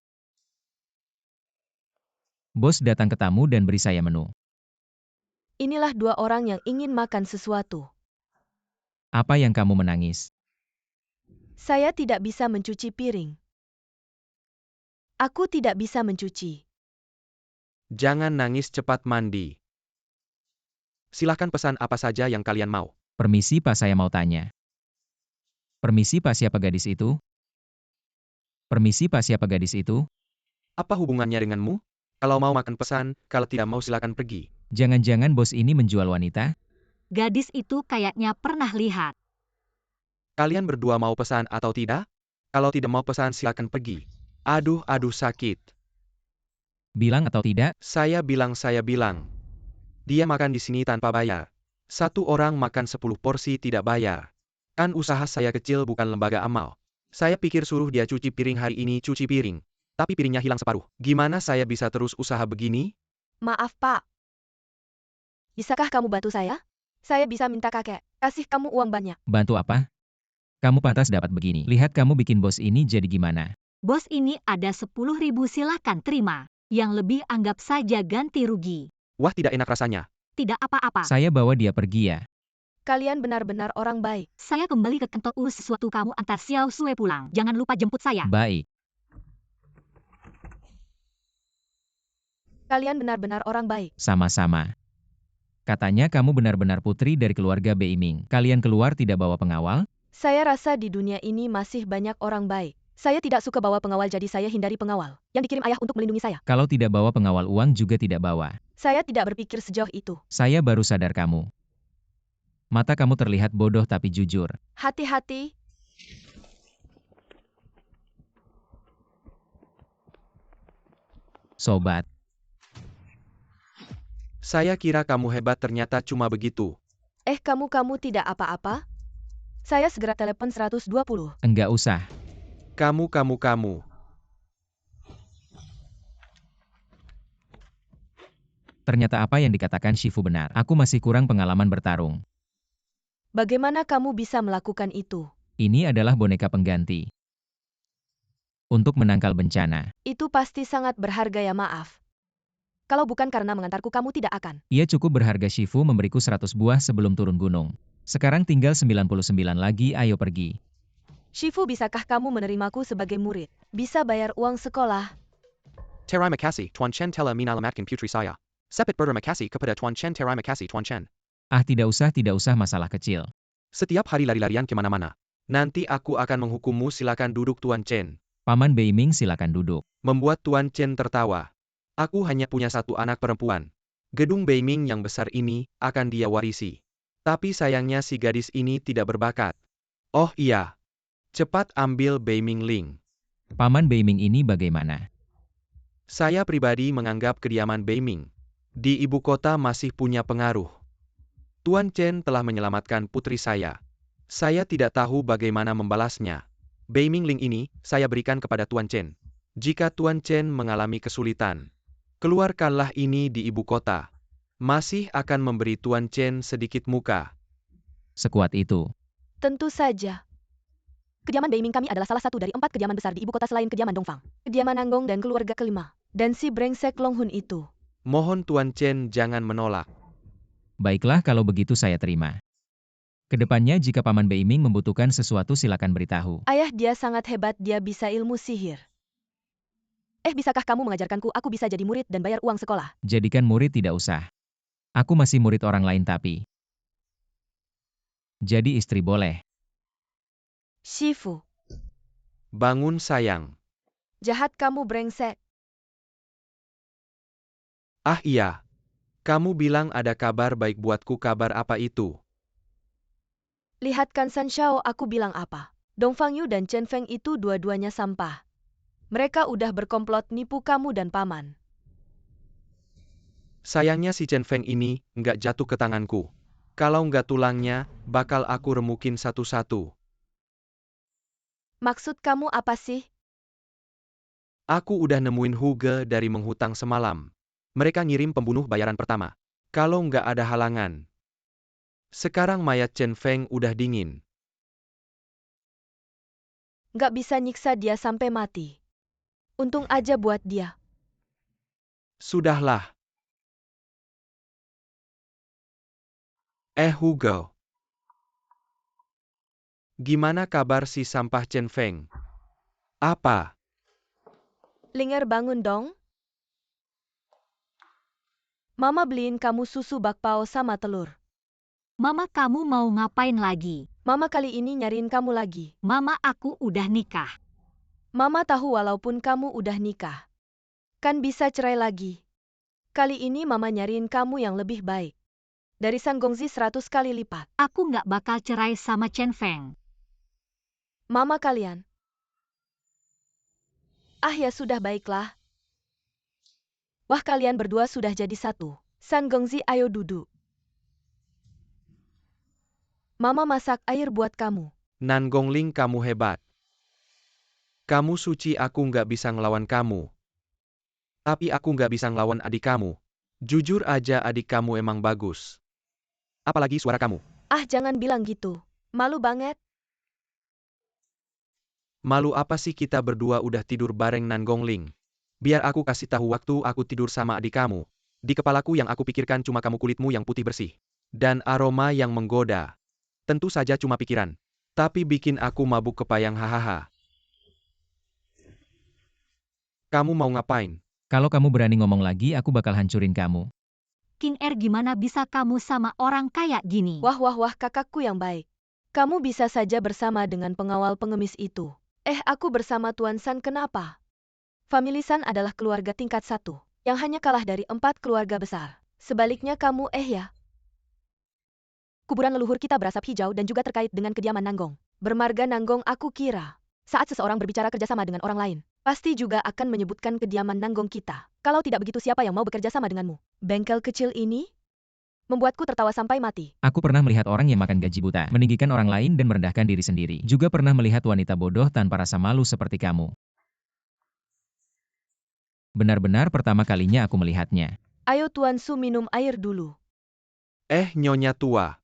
Bos datang ke tamu dan beri saya menu. Inilah 2 orang yang ingin makan sesuatu. Apa yang kamu menangis? Saya tidak bisa mencuci piring. Aku tidak bisa mencuci. Jangan nangis, cepat mandi. Silahkan pesan apa saja yang kalian mau. Permisi Pak, saya mau tanya. Permisi Pak, siapa gadis itu? Permisi Pak, siapa gadis itu? Apa hubungannya denganmu? Kalau mau makan pesan, kalau tidak mau silakan pergi. Jangan-jangan bos ini menjual wanita? Gadis itu kayaknya pernah lihat. Kalian berdua mau pesan atau tidak? Kalau tidak mau pesan silakan pergi. Aduh, sakit. Bilang atau tidak? Saya bilang. Dia makan di sini tanpa bayar. 1 orang makan 10 porsi tidak bayar. Kan usaha saya kecil, bukan lembaga amal. Saya pikir suruh dia cuci piring hari ini, cuci piring. Tapi piringnya hilang separuh. Gimana saya bisa terus usaha begini? Maaf, Pak. Bisakah kamu bantu saya? Saya bisa minta kakek kasih kamu uang banyak. Bantu apa? Kamu pantas dapat begini. Lihat kamu bikin bos ini jadi gimana. Bos ini ada 10.000, silakan terima. Yang lebih anggap saja ganti rugi. Wah, tidak enak rasanya. Tidak apa-apa. Saya bawa dia pergi ya. Kalian benar-benar orang baik. Saya kembali ke kantor, urus sesuatu, kamu antar Xiao Sue pulang. Jangan lupa jemput saya. Baik. Kalian benar-benar orang baik. Sama-sama. Katanya kamu benar-benar putri dari keluarga Beiming. Kalian keluar tidak bawa pengawal? Saya rasa di dunia ini masih banyak orang baik. Saya tidak suka bawa pengawal, jadi saya hindari pengawal yang dikirim ayah untuk melindungi saya. Kalau tidak bawa pengawal, uang juga tidak bawa. Saya tidak berpikir sejauh itu. Saya baru sadar kamu. Mata kamu terlihat bodoh tapi jujur. Hati-hati. Sobat, Saya kira kamu hebat ternyata cuma begitu. Kamu tidak apa-apa? Saya segera telepon 120. enggak usah. Kamu. Ternyata apa yang dikatakan Shifu benar. Aku masih kurang pengalaman bertarung. Bagaimana kamu bisa melakukan itu? Ini adalah boneka pengganti. Untuk menangkal bencana. Itu pasti sangat berharga ya, maaf. Kalau bukan karena mengantarku kamu tidak akan. Ia cukup berharga. Shifu memberiku 100 buah sebelum turun gunung. Sekarang tinggal 99 lagi, ayo pergi. Shifu, bisakah kamu menerimaku sebagai murid? Bisa bayar uang sekolah? Terima kasih, Tuan Chen telah menyelamatkan putri saya. Sepet berterima kasih kepada Tuan Chen. Terima kasih, Tuan Chen. Ah, tidak usah masalah kecil. Setiap hari lari-larian kemana-mana. Nanti aku akan menghukummu, silakan duduk Tuan Chen. Paman Beiming, silakan duduk. Membuat Tuan Chen tertawa. Aku hanya punya satu anak perempuan. Gedung Beiming yang besar ini akan dia warisi. Tapi sayangnya si gadis ini tidak berbakat. Oh iya. Cepat ambil Beiming Ling. Paman Beiming ini bagaimana? Saya pribadi menganggap kediaman Beiming di ibu kota masih punya pengaruh. Tuan Chen telah menyelamatkan putri saya. Saya tidak tahu bagaimana membalasnya. Beiming Ling ini saya berikan kepada Tuan Chen. Jika Tuan Chen mengalami kesulitan, keluarkanlah ini di ibu kota. Masih akan memberi Tuan Chen sedikit muka. Sekuat itu. Tentu saja. Kediaman Beiming kami adalah salah satu dari 4 kediaman besar di ibu kota selain kediaman Dongfang, kediaman Nanggong dan keluarga kelima. Dan si brengsek Long Hun itu. Mohon Tuan Chen jangan menolak. Baiklah kalau begitu saya terima. Kedepannya jika Paman Beiming membutuhkan sesuatu silakan beritahu. Ayah, dia sangat hebat, dia bisa ilmu sihir. Bisakah kamu mengajarkanku? Aku bisa jadi murid dan bayar uang sekolah. Jadikan murid tidak usah. Aku masih murid orang lain tapi. Jadi istri boleh. Shifu. Bangun sayang. Jahat kamu, brengsek. Ah iya. Kamu bilang ada kabar baik buatku, kabar apa itu? Lihat kan San Shao, aku bilang apa? Dongfang Yu dan Chen Feng itu dua-duanya sampah. Mereka udah berkomplot nipu kamu dan paman. Sayangnya si Chen Feng ini nggak jatuh ke tanganku. Kalau nggak tulangnya, bakal aku remukin satu-satu. Maksud kamu apa sih? Aku udah nemuin Huge dari menghutang semalam. Mereka ngirim pembunuh bayaran pertama. Kalau nggak ada halangan. Sekarang mayat Chen Feng udah dingin. Nggak bisa nyiksa dia sampai mati. Untung aja buat dia. Sudahlah. Huge. Gimana kabar si sampah Chen Feng? Apa? Linger, bangun dong. Mama beliin kamu susu bakpao sama telur. Mama, kamu mau ngapain lagi? Mama kali ini nyariin kamu lagi. Mama, aku udah nikah. Mama tahu walaupun kamu udah nikah, kan bisa cerai lagi. Kali ini Mama nyariin kamu yang lebih baik. Dari San Gongzi 100 kali lipat. Aku nggak bakal cerai sama Chen Feng. Mama kalian. Ah ya sudah, baiklah. Wah, kalian berdua sudah jadi satu. San Gongzi, ayo duduk. Mama masak air buat kamu. Nan Gongling, kamu hebat. Kamu suci, aku nggak bisa ngelawan kamu. Tapi aku nggak bisa ngelawan adik kamu. Jujur aja, adik kamu emang bagus. Apalagi suara kamu. Ah, jangan bilang gitu. Malu banget. Malu apa sih, kita berdua udah tidur bareng Nan Gongling. Biar aku kasih tahu waktu aku tidur sama adik kamu. Di kepalaku yang aku pikirkan cuma kamu, kulitmu yang putih bersih. Dan aroma yang menggoda. Tentu saja cuma pikiran. Tapi bikin aku mabuk kepayang, hahaha. Kamu mau ngapain? Kalau kamu berani ngomong lagi aku bakal hancurin kamu. King Er, gimana bisa kamu sama orang kayak gini? Wah, kakakku yang baik. Kamu bisa saja bersama dengan pengawal pengemis itu. Aku bersama Tuan San, kenapa? Famili San adalah keluarga tingkat 1, yang hanya kalah dari 4 keluarga besar. Sebaliknya kamu, ya. Kuburan leluhur kita berasap hijau dan juga terkait dengan kediaman Nanggong. Bermarga Nanggong, aku kira. Saat seseorang berbicara kerjasama dengan orang lain, Pasti juga akan menyebutkan kediaman Nanggong kita. Kalau tidak begitu siapa yang mau bekerja sama denganmu? Bengkel kecil ini membuatku tertawa sampai mati. Aku pernah melihat orang yang makan gaji buta, meninggikan orang lain dan merendahkan diri sendiri. Juga pernah melihat wanita bodoh tanpa rasa malu seperti kamu. Benar-benar pertama kalinya aku melihatnya. Ayo Tuan Su minum air dulu. Nyonya tua.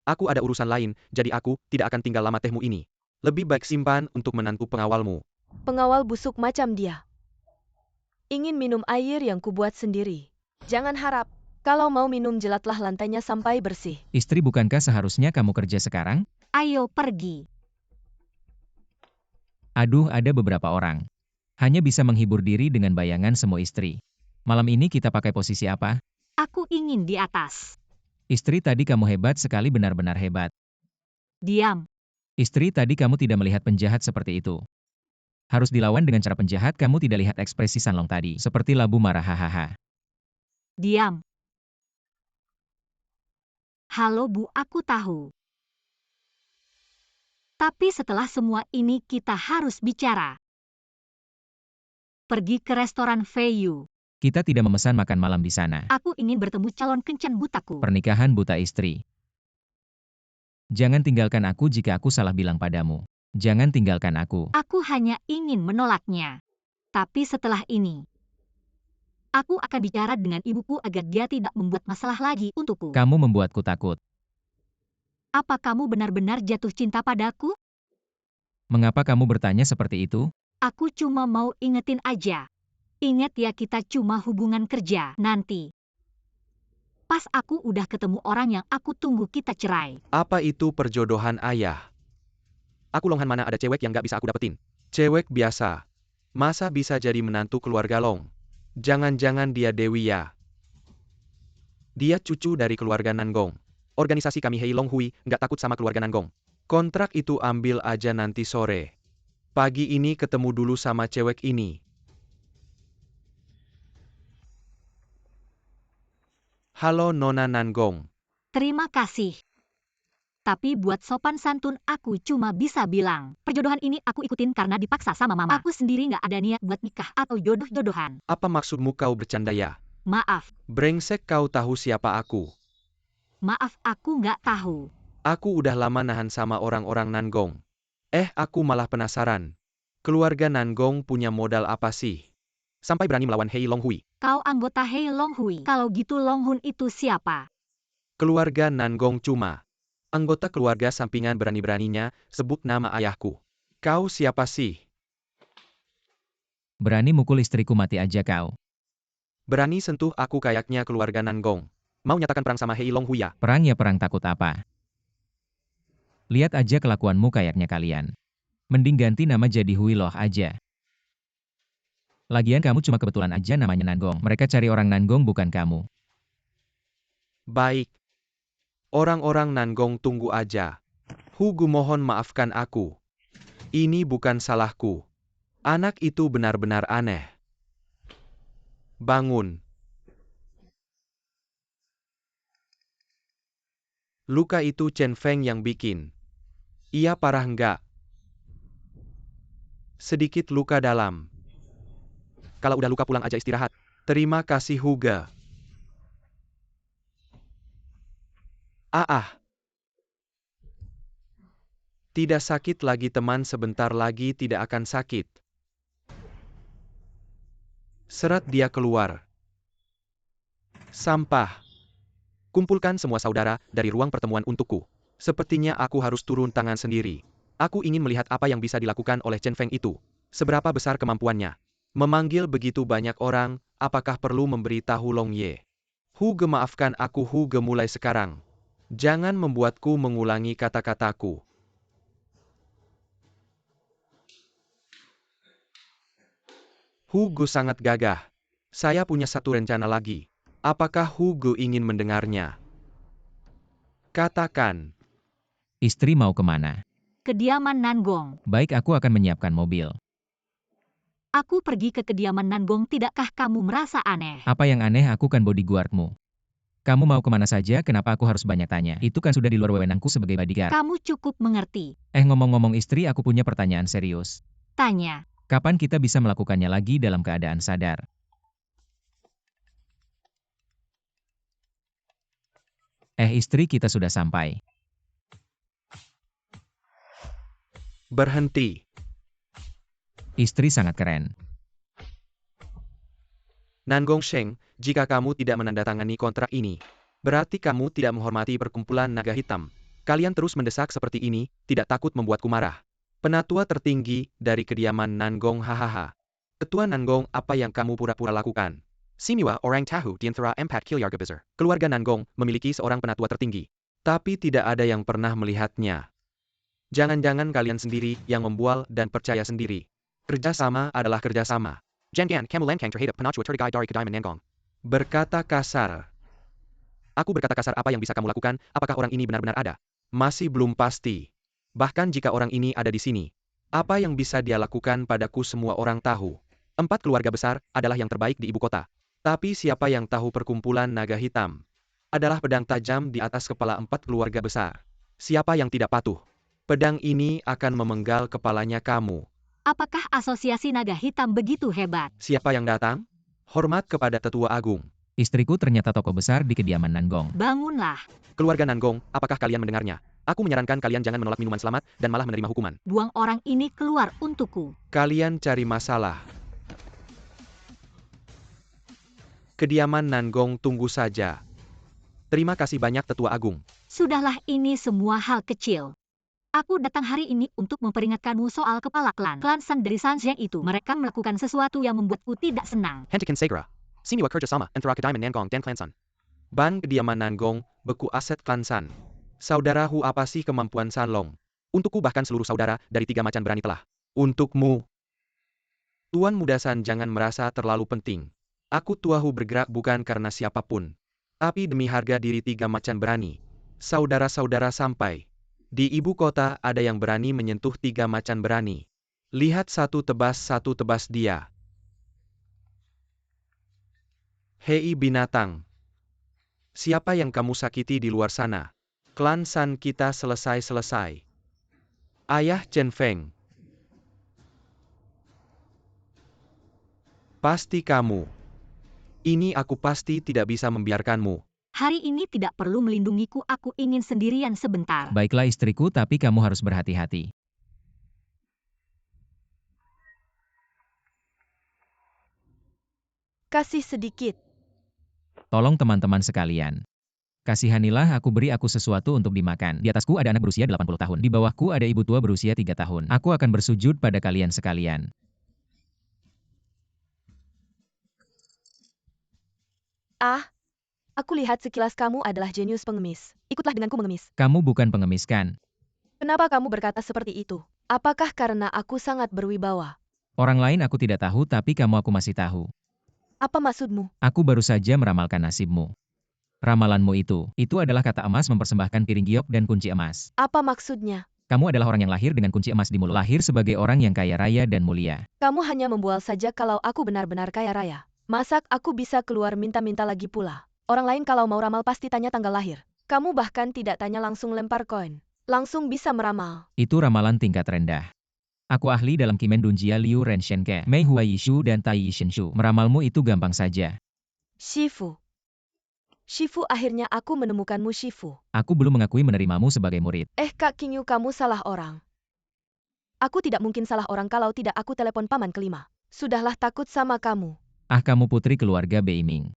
Aku ada urusan lain, jadi aku tidak akan tinggal lama tehmu ini. Lebih baik simpan untuk menantu pengawalmu. Pengawal busuk macam dia. Ingin minum air yang kubuat sendiri. Jangan harap. Kalau mau minum jelatlah lantainya sampai bersih. Istri, bukankah seharusnya kamu kerja sekarang? Ayo pergi. Aduh, ada beberapa orang. Hanya bisa menghibur diri dengan bayangan semua istri. Malam ini kita pakai posisi apa? Aku ingin di atas. Istri, tadi kamu hebat sekali, benar-benar hebat. Diam. Istri, tadi kamu tidak melihat penjahat seperti itu. Harus dilawan dengan cara penjahat. Kamu tidak lihat ekspresi Sanlong tadi. Seperti labu marah, hahaha. Diam. Halo Bu, aku tahu. Tapi setelah semua ini kita harus bicara. Pergi ke restoran Feiyu. Kita tidak memesan makan malam di sana. Aku ingin bertemu calon kencan butaku. Pernikahan buta istri. Jangan tinggalkan aku jika aku salah bilang padamu. Jangan tinggalkan aku. Aku hanya ingin menolaknya. Tapi setelah ini, aku akan bicara dengan ibuku agar dia tidak membuat masalah lagi untukku. Kamu membuatku takut. Apa kamu benar-benar jatuh cinta padaku? Mengapa kamu bertanya seperti itu? Aku cuma mau ingetin aja. Ingat ya, kita cuma hubungan kerja. Nanti, pas aku udah ketemu orang yang aku tunggu, kita cerai. Apa itu perjodohan ayah? Aku Longhan, mana ada cewek yang gak bisa aku dapetin? Cewek biasa. Masa bisa jadi menantu keluarga Long? Jangan-jangan dia Dewi ya? Dia cucu dari keluarga Nanggong. Organisasi kami Hei Long Hui gak takut sama keluarga Nanggong. Kontrak itu ambil aja nanti sore. Pagi ini ketemu dulu sama cewek ini. Halo Nona Nanggong. Terima kasih. Tapi buat sopan santun aku cuma bisa bilang, perjodohan ini aku ikutin karena dipaksa sama mama. Aku sendiri nggak ada niat buat nikah atau jodoh-jodohan. Apa maksudmu kau bercanda ya? Maaf, Brengsek, kau tahu siapa aku? maaf aku nggak tahu. Aku udah lama nahan sama orang-orang Nanggong. Aku malah penasaran. Keluarga Nanggong punya modal apa sih? Sampai berani melawan Hei Long Hui. Kau anggota Hei Long Hui. Kalau gitu Long Hun itu siapa? Keluarga Nanggong cuma anggota keluarga sampingan, berani-beraninya sebut nama ayahku. Kau siapa sih? Berani mukul istriku, mati aja kau. Berani sentuh aku kayaknya keluarga Nanggong. Mau nyatakan perang sama Hei Long Hui ya? Perang ya perang, takut apa? Lihat aja kelakuanmu kayaknya kalian. Mending ganti nama jadi Hui Loh aja. Lagian kamu cuma kebetulan aja namanya Nanggong. Mereka cari orang Nanggong, bukan kamu. Baik. Orang-orang Nanggong tunggu aja. Hugu, mohon maafkan aku. Ini bukan salahku. Anak itu benar-benar aneh. Bangun. Luka itu Chen Feng yang bikin. Iya, parah enggak? Sedikit luka dalam. Kalau udah luka pulang aja istirahat. Terima kasih Huga. Tidak sakit lagi teman, sebentar lagi tidak akan sakit. Seret dia keluar. Sampah. Kumpulkan semua saudara dari ruang pertemuan untukku. Sepertinya aku harus turun tangan sendiri. Aku ingin melihat apa yang bisa dilakukan oleh Chen Feng itu. Seberapa besar kemampuannya. Memanggil begitu banyak orang, apakah perlu memberitahu Long Ye? Huge, maafkan aku Huge, mulai sekarang. Jangan membuatku mengulangi kata-kataku. Hugo sangat gagah. Saya punya satu rencana lagi. Apakah Hugo ingin mendengarnya? Katakan. Istri mau kemana? Kediaman Nanggong. Baik, aku akan menyiapkan mobil. Aku pergi ke kediaman Nanggong, tidakkah kamu merasa aneh? Apa yang aneh, aku kan bodyguardmu. Kamu mau kemana saja, kenapa aku harus banyak tanya? Itu kan sudah di luar wewenangku sebagai bodyguard. Kamu cukup mengerti. Ngomong-ngomong istri, aku punya pertanyaan serius. Tanya. Kapan kita bisa melakukannya lagi dalam keadaan sadar? Istri kita sudah sampai. Berhenti. Istri sangat keren. Nangong Sheng, jika kamu tidak menandatangani kontrak ini, berarti kamu tidak menghormati perkumpulan naga hitam. Kalian terus mendesak seperti ini, tidak takut membuatku marah. Penatua tertinggi dari kediaman Nangong hahaha. Ketua Nangong, apa yang kamu pura-pura lakukan? Simiwa orang tahu di antara 4 keluarga besar. Keluarga Nangong memiliki seorang penatua tertinggi. Tapi tidak ada yang pernah melihatnya. Jangan-jangan kalian sendiri yang membual dan percaya sendiri. Kerjasama adalah kerjasama. Jangan kamu lankang terhadap penatua tertinggi dari kediaman Nangong. Berkata kasar. Aku berkata kasar, apa yang bisa kamu lakukan? Apakah orang ini benar-benar ada? Masih belum pasti. Bahkan jika orang ini ada di sini, apa yang bisa dia lakukan padaku semua orang tahu. 4 keluarga besar adalah yang terbaik di ibu kota. Tapi siapa yang tahu perkumpulan naga hitam adalah pedang tajam di atas kepala 4 keluarga besar. Siapa yang tidak patuh? Pedang ini akan memenggal kepalanya kamu. Apakah asosiasi naga hitam begitu hebat? Siapa yang datang? Hormat kepada tetua agung. Istriku ternyata tokoh besar di kediaman Nangong. Bangunlah. Keluarga Nangong, apakah kalian mendengarnya? Aku menyarankan kalian jangan menolak minuman selamat dan malah menerima hukuman. Buang orang ini keluar untukku. Kalian cari masalah. Kediaman Nangong tunggu saja. Terima kasih banyak tetua agung. Sudahlah, ini semua hal kecil. Aku datang hari ini untuk memperingatkanmu soal kepala klan San dari Sanjiang itu. Mereka melakukan sesuatu yang membuatku tidak senang. Hentikan segera. Siniwa kerjasama antara kediaman Nangong dan Klan San. Ban kediaman Nangong, beku aset Klan San. Saudaraku, apa sih kemampuan Sanlong? Untukku bahkan seluruh saudara dari 3 macan berani telah. Untukmu. Tuan Muda San, jangan merasa terlalu penting. Aku tuahu bergerak bukan karena siapapun. Tapi demi harga diri 3 macan berani. Saudara-saudara sampai. Di ibu kota ada yang berani menyentuh 3 macan berani. Lihat satu tebas dia. Hei binatang. Siapa yang kamu sakiti di luar sana? Klan San kita selesai. Ayah Chen Feng. Pasti kamu. Ini aku pasti tidak bisa membiarkanmu. Hari ini tidak perlu melindungiku, aku ingin sendirian sebentar. Baiklah istriku, tapi kamu harus berhati-hati. Kasih sedikit. Tolong teman-teman sekalian. Kasihanilah aku, beri aku sesuatu untuk dimakan. Di atasku ada anak berusia 80 tahun. Di bawahku ada ibu tua berusia 3 tahun. Aku akan bersujud pada kalian sekalian. Aku lihat sekilas kamu adalah jenius pengemis. Ikutlah denganku mengemis. Kamu bukan pengemis kan? Kenapa kamu berkata seperti itu? Apakah karena aku sangat berwibawa? Orang lain aku tidak tahu, tapi kamu aku masih tahu. Apa maksudmu? Aku baru saja meramalkan nasibmu. Ramalanmu itu adalah kata emas mempersembahkan piring giok dan kunci emas. Apa maksudnya? Kamu adalah orang yang lahir dengan kunci emas di mulut. Lahir sebagai orang yang kaya raya dan mulia. Kamu hanya membual saja kalau aku benar-benar kaya raya. Masak aku bisa keluar minta-minta lagi pula. Orang lain kalau mau ramal pasti tanya tanggal lahir. Kamu bahkan tidak tanya, langsung lempar koin. Langsung bisa meramal. Itu ramalan tingkat rendah. Aku ahli dalam Kimen Dunjia Liu Renshenke, Mei Hua Yishu dan Tai Yishenshu. Meramalmu itu gampang saja. Shifu, akhirnya aku menemukanmu, Shifu. Aku belum mengakui menerimamu sebagai murid. Kak Qingyu, kamu salah orang. Aku tidak mungkin salah orang kalau tidak aku telepon paman kelima. Sudahlah, takut sama kamu. Kamu putri keluarga Beiming.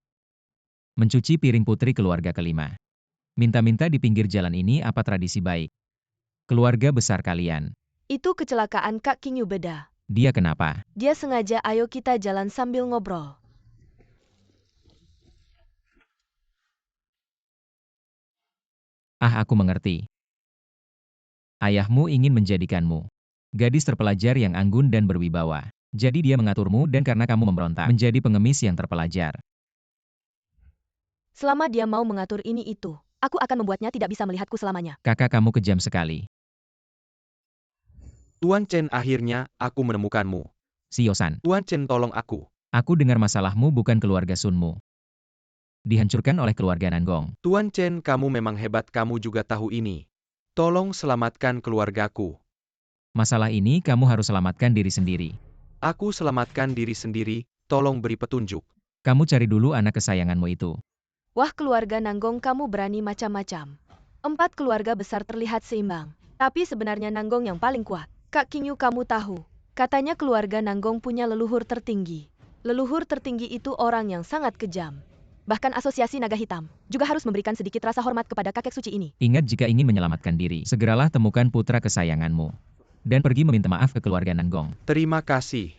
Mencuci piring putri keluarga kelima. Minta-minta di pinggir jalan ini apa tradisi baik? Keluarga besar kalian. Itu kecelakaan Kak Qingyu, beda. Dia kenapa? Dia sengaja, ayo kita jalan sambil ngobrol. Aku mengerti. Ayahmu ingin menjadikanmu gadis terpelajar yang anggun dan berwibawa. Jadi dia mengaturmu dan karena kamu memberontak menjadi pengemis yang terpelajar. Selama dia mau mengatur ini itu, aku akan membuatnya tidak bisa melihatku selamanya. Kakak kamu kejam sekali. Tuan Chen, akhirnya aku menemukanmu. Siosan. Tuan Chen, tolong aku. Aku dengar masalahmu bukan keluarga Sunmu. Dihancurkan oleh keluarga Nangong. Tuan Chen, kamu memang hebat, kamu juga tahu ini. Tolong selamatkan keluargaku. Masalah ini kamu harus selamatkan diri sendiri. Aku selamatkan diri sendiri, tolong beri petunjuk. Kamu cari dulu anak kesayanganmu itu. Wah, keluarga Nanggong, kamu berani macam-macam. 4 keluarga besar terlihat seimbang. Tapi sebenarnya Nanggong yang paling kuat. Kak Kinyu, kamu tahu. Katanya keluarga Nanggong punya leluhur tertinggi. Leluhur tertinggi itu orang yang sangat kejam. Bahkan Asosiasi Naga Hitam juga harus memberikan sedikit rasa hormat kepada kakek suci ini. Ingat, jika ingin menyelamatkan diri, segeralah temukan putra kesayanganmu. Dan pergi meminta maaf ke keluarga Nanggong. Terima kasih.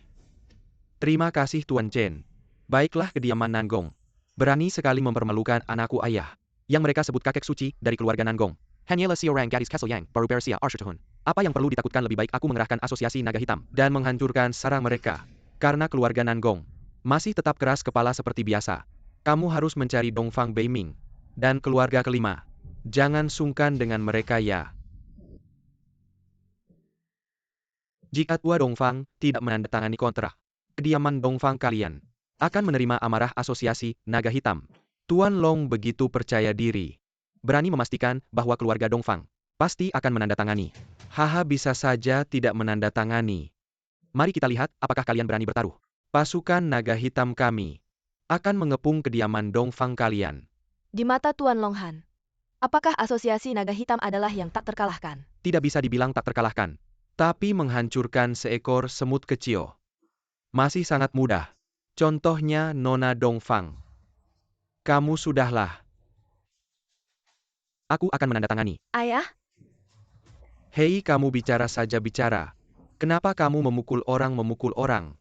Terima kasih Tuan Chen. Baiklah, kediaman Nanggong. Berani sekali mempermalukan anakku ayah. Yang mereka sebut kakek suci dari keluarga Nanggong. Hanyalah seorang gadis Castle Yang, baru Persia Arshutahun. Apa yang perlu ditakutkan, lebih baik aku mengerahkan Asosiasi Naga Hitam dan menghancurkan sarang mereka. Karena keluarga Nanggong masih tetap keras kepala seperti biasa. Kamu harus mencari Dongfang Beiming dan keluarga kelima. Jangan sungkan dengan mereka ya. Jika Tua Dongfang tidak menandatangani kontrak, kediaman Dongfang kalian akan menerima amarah Asosiasi Naga Hitam. Tuan Long begitu percaya diri. Berani memastikan bahwa keluarga Dongfang pasti akan menandatangani. Haha, bisa saja tidak menandatangani. Mari kita lihat apakah kalian berani bertaruh. Pasukan Naga Hitam kami akan mengepung kediaman Dongfang kalian. Di mata Tuan Longhan, apakah Asosiasi Naga Hitam adalah yang tak terkalahkan? Tidak bisa dibilang tak terkalahkan, tapi menghancurkan seekor semut kecil masih sangat mudah. Contohnya Nona Dongfang. Kamu sudahlah. Aku akan menandatangani. Ayah? Hei, kamu bicara saja bicara. Kenapa kamu memukul orang?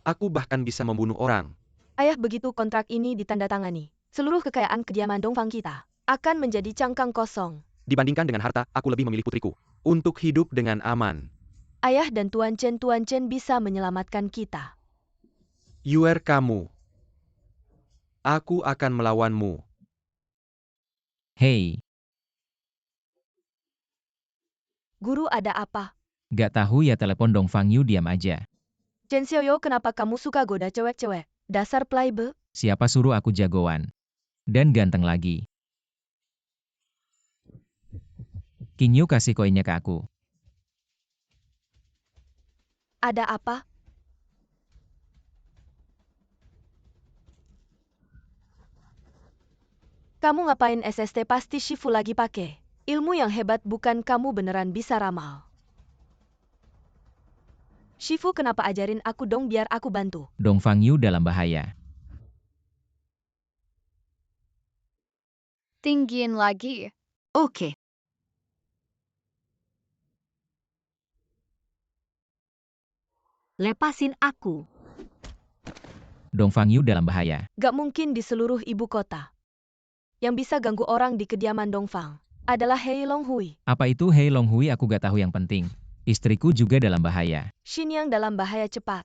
Aku bahkan bisa membunuh orang. Ayah, begitu kontrak ini ditandatangani, seluruh kekayaan kediaman Dongfang kita akan menjadi cangkang kosong. Dibandingkan dengan harta, aku lebih memilih putriku untuk hidup dengan aman. Ayah dan Tuan Chen bisa menyelamatkan kita. Yuer kamu. Aku akan melawanmu. Hei, Guru, ada apa? gak tahu ya, telepon Dongfang Yu, diam aja. Chen Xiaoyo, kenapa kamu suka goda cewek-cewek? Dasar playboy. Siapa suruh aku jagoan? Dan ganteng lagi. Kinyu, kasih koinnya ke aku. Ada apa? Kamu ngapain SST? Pasti Shifu lagi pakai ilmu yang hebat, bukan kamu beneran bisa ramal. Shifu, kenapa ajarin aku dong biar aku bantu? Dongfang Yu dalam bahaya. Tinggiin lagi. Oke. Lepasin aku. Dongfang Yu dalam bahaya. Gak mungkin di seluruh ibu kota. Yang bisa ganggu orang di kediaman Dongfang adalah Hei Long Hui. Apa itu Hei Long Hui? Aku gak tahu, yang penting istriku juga dalam bahaya. Xin yang dalam bahaya cepat.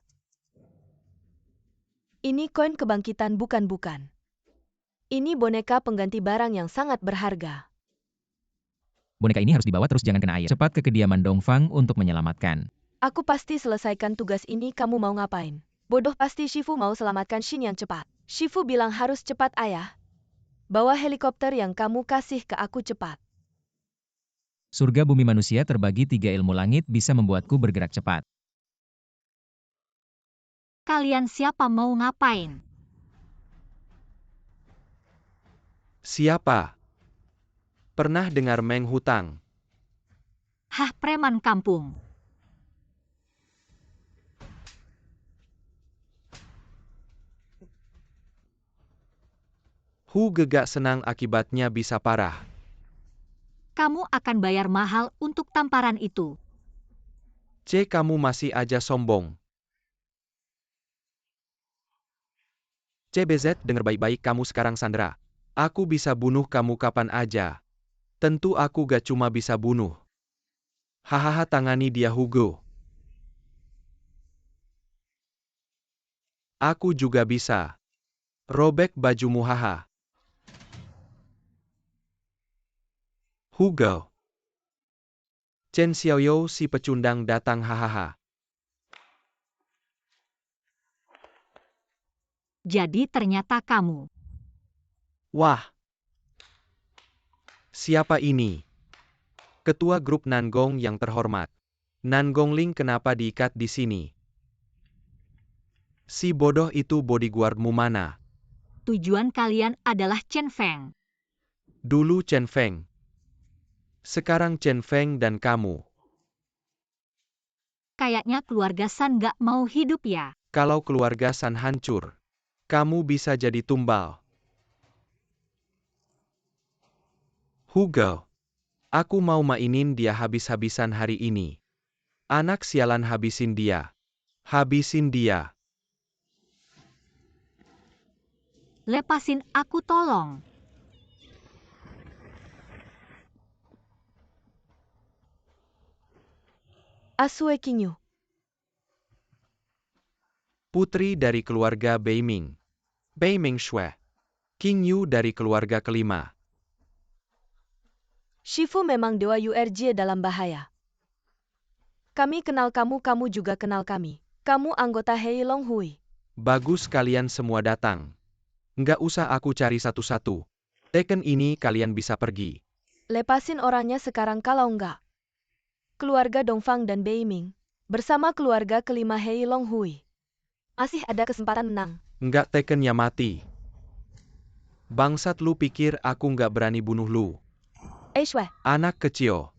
Ini koin kebangkitan bukan. Ini boneka pengganti barang yang sangat berharga. Boneka ini harus dibawa terus, jangan kena air. Cepat ke kediaman Dongfang untuk menyelamatkan. Aku pasti selesaikan tugas ini. Kamu mau ngapain? Bodoh, pasti Shifu mau selamatkan Xin yang cepat. Shifu bilang harus cepat, ayah. Bawa helikopter yang kamu kasih ke aku cepat. Surga bumi manusia terbagi 3 ilmu langit bisa membuatku bergerak cepat. Kalian siapa mau ngapain? Siapa? Pernah dengar Meng Hutang? Hah, preman kampung. Hu gegak senang, akibatnya bisa parah. Kamu akan bayar mahal untuk tamparan itu. C, kamu masih aja sombong. CBZ, dengar baik-baik, kamu sekarang sandera. Aku bisa bunuh kamu kapan aja. Tentu aku gak cuma bisa bunuh. Hahaha, tangani dia Hugo. Aku juga bisa. Robek bajumu, haha. Hugo. Chen Xiaoyo si pecundang datang, hahaha. Jadi ternyata kamu. Wah. Siapa ini? Ketua grup Nangong yang terhormat. Nangong Ling kenapa diikat di sini? Si bodoh itu bodyguardmu mana? Tujuan kalian adalah Chen Feng. Dulu Chen Feng. Sekarang Chen Feng dan kamu. Kayaknya keluarga San gak mau hidup ya. Kalau keluarga San hancur, kamu bisa jadi tumbal. Hugo. Aku mau mainin dia habis-habisan hari ini. Anak sialan, habisin dia. Habisin dia. Lepasin aku tolong. Asue Kinyu. Putri dari keluarga Beiming. Beiming Shui. King Yu dari keluarga kelima. Shifu memang dewa URJ dalam bahaya. Kami kenal kamu, kamu juga kenal kami. Kamu anggota Hei Long Hui. Bagus kalian semua datang. Nggak usah aku cari satu-satu. Tekken ini kalian bisa pergi. Lepasin orangnya sekarang kalau enggak. Keluarga Dongfang dan Beiming, bersama keluarga kelima Hei Long Hui. Masih ada kesempatan menang. Nggak, Tekkennya mati. Bangsat, lu pikir aku nggak berani bunuh lu? Shwe, Anak kecil.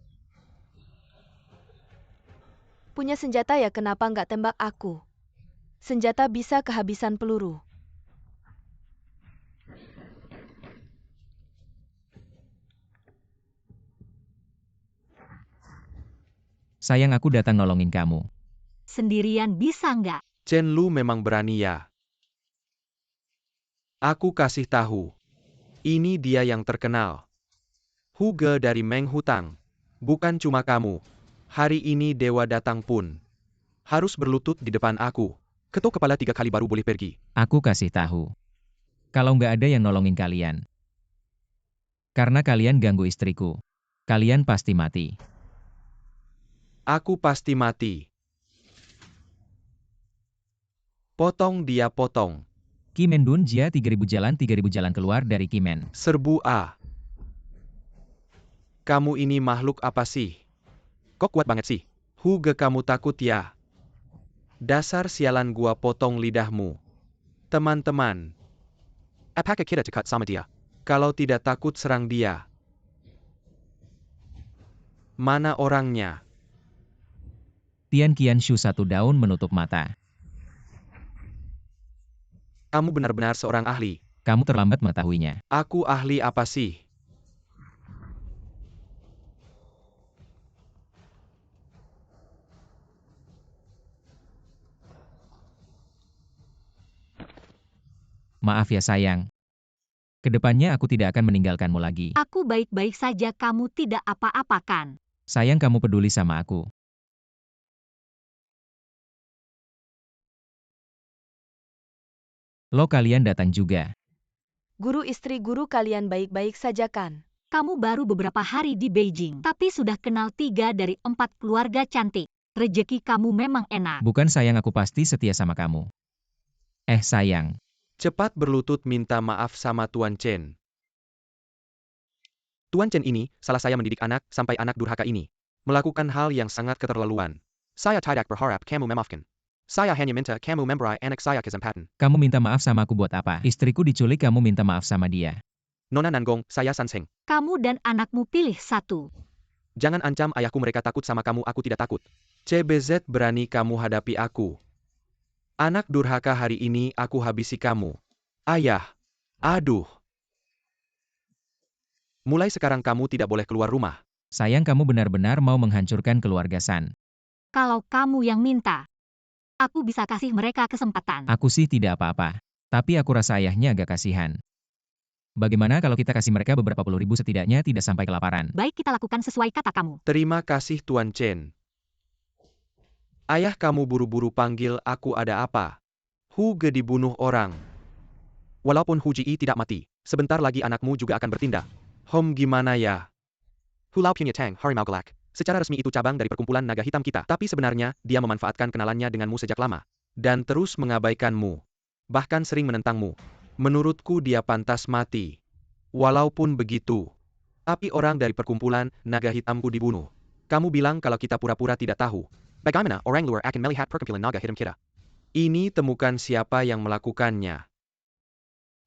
punya senjata ya, kenapa nggak tembak aku? Senjata bisa kehabisan peluru. Sayang, aku datang nolongin kamu. Sendirian bisa nggak? Chen Lu memang berani ya. Aku kasih tahu. Ini dia yang terkenal. Huge dari Meng Hutang. Bukan cuma kamu. Hari ini dewa datang pun harus berlutut di depan aku. Ketuk kepala 3 kali baru boleh pergi. Aku kasih tahu. Kalau nggak ada yang nolongin kalian. Karena kalian ganggu istriku. Kalian pasti mati. Aku pasti mati. Potong dia, potong. Kimen Dun Jia 3000 jalan keluar dari Kimen. Serbu A. Kamu ini makhluk apa sih? Kok kuat banget sih? Huge, kamu takut ya? Dasar sialan, gua potong lidahmu. Teman-teman. Apakah kita dekat sama dia? Kalau tidak takut, serang dia. Mana orangnya? Tian Qianshu satu daun menutup mata. Kamu benar-benar seorang ahli. Kamu terlambat mengetahuinya. Aku ahli apa sih? Maaf ya sayang. Kedepannya aku tidak akan meninggalkanmu lagi. Aku baik-baik saja, kamu tidak apa-apa kan? Sayang, kamu peduli sama aku. Lo, kalian datang juga. Guru, istri guru kalian baik-baik saja kan? Kamu baru beberapa hari di Beijing, tapi sudah kenal 3 dari 4 keluarga cantik. Rejeki kamu memang enak. Bukan sayang, aku pasti setia sama kamu. Sayang. Cepat berlutut minta maaf sama Tuan Chen. Tuan Chen ini, salah saya mendidik anak, sampai anak durhaka ini melakukan hal yang sangat keterlaluan. Saya tidak berharap kamu memaafkan. Saya hanya minta kamu memberi anak saya kesempatan. Kamu minta maaf sama aku buat apa? Istriku diculik, kamu minta maaf sama dia. Nona Nanggong, saya Sanseng. Kamu dan anakmu pilih satu. Jangan ancam ayahku, mereka takut sama kamu, aku tidak takut. CBZ, berani kamu hadapi aku. Anak durhaka, hari ini aku habisi kamu. Ayah. Aduh. Mulai sekarang kamu tidak boleh keluar rumah. Sayang, kamu benar-benar mau menghancurkan keluarga San. Kalau kamu yang minta, aku bisa kasih mereka kesempatan. Aku sih tidak apa-apa. Tapi aku rasa ayahnya agak kasihan. Bagaimana kalau kita kasih mereka beberapa puluh ribu, setidaknya tidak sampai kelaparan? Baik, kita lakukan sesuai kata kamu. Terima kasih Tuan Chen. Ayah kamu buru-buru panggil aku, ada apa? Huge dibunuh orang. Walaupun Hu Ji tidak mati, sebentar lagi anakmu juga akan bertindak. Gimana ya? Hulau Punya Tang, Harimau Gelap. Secara resmi itu cabang dari perkumpulan naga hitam kita, tapi sebenarnya dia memanfaatkan kenalannya denganmu sejak lama. Dan terus mengabaikanmu. Bahkan sering menentangmu. Menurutku dia pantas mati. Walaupun begitu, tapi orang dari perkumpulan naga hitamku dibunuh. Kamu bilang kalau kita pura-pura tidak tahu. Bagaimana orang luar akan melihat perkumpulan naga hitam kita? Ini temukan siapa yang melakukannya.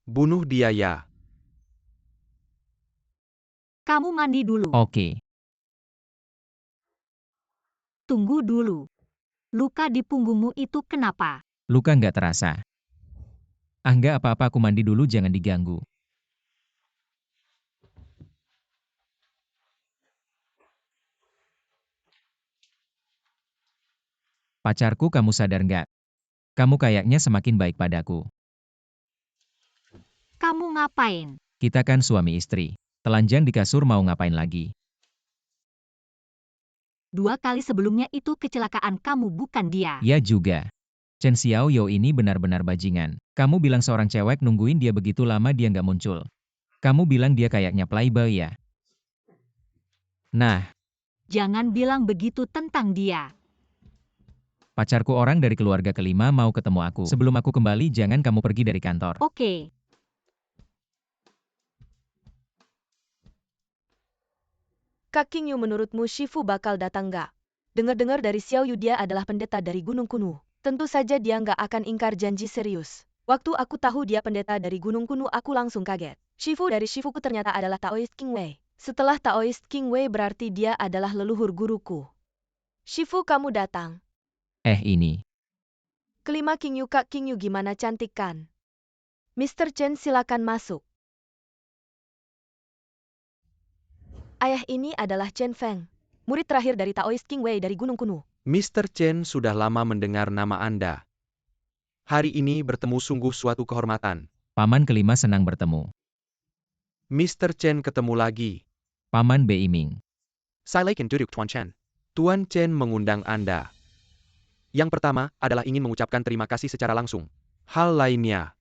Bunuh dia ya. Kamu mandi dulu. Oke. Tunggu dulu. Luka di punggungmu itu kenapa? Luka nggak terasa. Ah nggak apa-apa, aku mandi dulu, jangan diganggu. Pacarku, kamu sadar nggak? Kamu kayaknya semakin baik padaku. Kamu ngapain? Kita kan suami istri. Telanjang di kasur mau ngapain lagi? 2 kali sebelumnya itu kecelakaan kamu, bukan dia. Ya juga. Chen Xiaoyou ini benar-benar bajingan. Kamu bilang seorang cewek nungguin dia begitu lama dia nggak muncul. Kamu bilang dia kayaknya playboy ya? Nah, Jangan bilang begitu tentang dia. pacarku orang dari keluarga kelima mau ketemu aku. Sebelum aku kembali, jangan kamu pergi dari kantor. Oke. Kak Qingyu, menurutmu Shifu bakal datang nggak? Dengar-dengar dari Xiao Yu dia adalah pendeta dari Gunung Kuno. Tentu saja dia nggak akan ingkar janji serius. Waktu aku tahu dia pendeta dari Gunung Kuno, aku langsung kaget. Shifu dari Shifuku ternyata adalah Taoist King Wei. Setelah Taoist King Wei berarti dia adalah leluhur guruku. Shifu, kamu datang. Ini. Kelima Qingyu, Kak Qingyu gimana, cantik kan? Mr. Chen, silakan masuk. Ayah, ini adalah Chen Feng, murid terakhir dari Taoist King Wei dari Gunung Kuno. Mr. Chen, sudah lama mendengar nama Anda. Hari ini bertemu sungguh suatu kehormatan. Paman kelima senang bertemu. Mr. Chen, ketemu lagi. Paman Beiming. Silakan duduk, Tuan Chen. Tuan Chen mengundang Anda. Yang pertama adalah ingin mengucapkan terima kasih secara langsung. Hal lainnya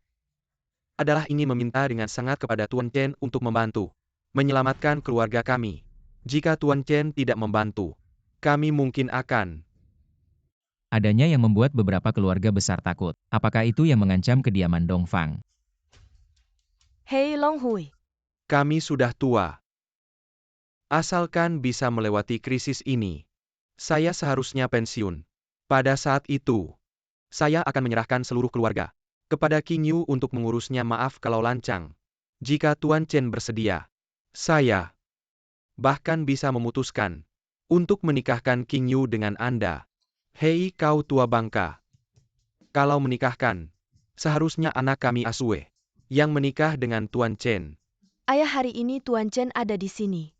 adalah ingin meminta dengan sangat kepada Tuan Chen untuk membantu menyelamatkan keluarga kami. Jika Tuan Chen tidak membantu, kami mungkin akan. Adanya yang membuat beberapa keluarga besar takut. Apakah itu yang mengancam kediaman Dongfang? Hei Long Hui, Kami sudah tua. Asalkan bisa melewati krisis ini, saya seharusnya pensiun. Pada saat itu, saya akan menyerahkan seluruh keluarga kepada King Yu untuk mengurusnya. Maaf kalau lancang. Jika Tuan Chen bersedia, saya bahkan bisa memutuskan untuk menikahkan King Yu dengan Anda. Hei kau tua bangka. Kalau menikahkan, seharusnya anak kami Asue yang menikah dengan Tuan Chen. ayah, hari ini Tuan Chen ada di sini.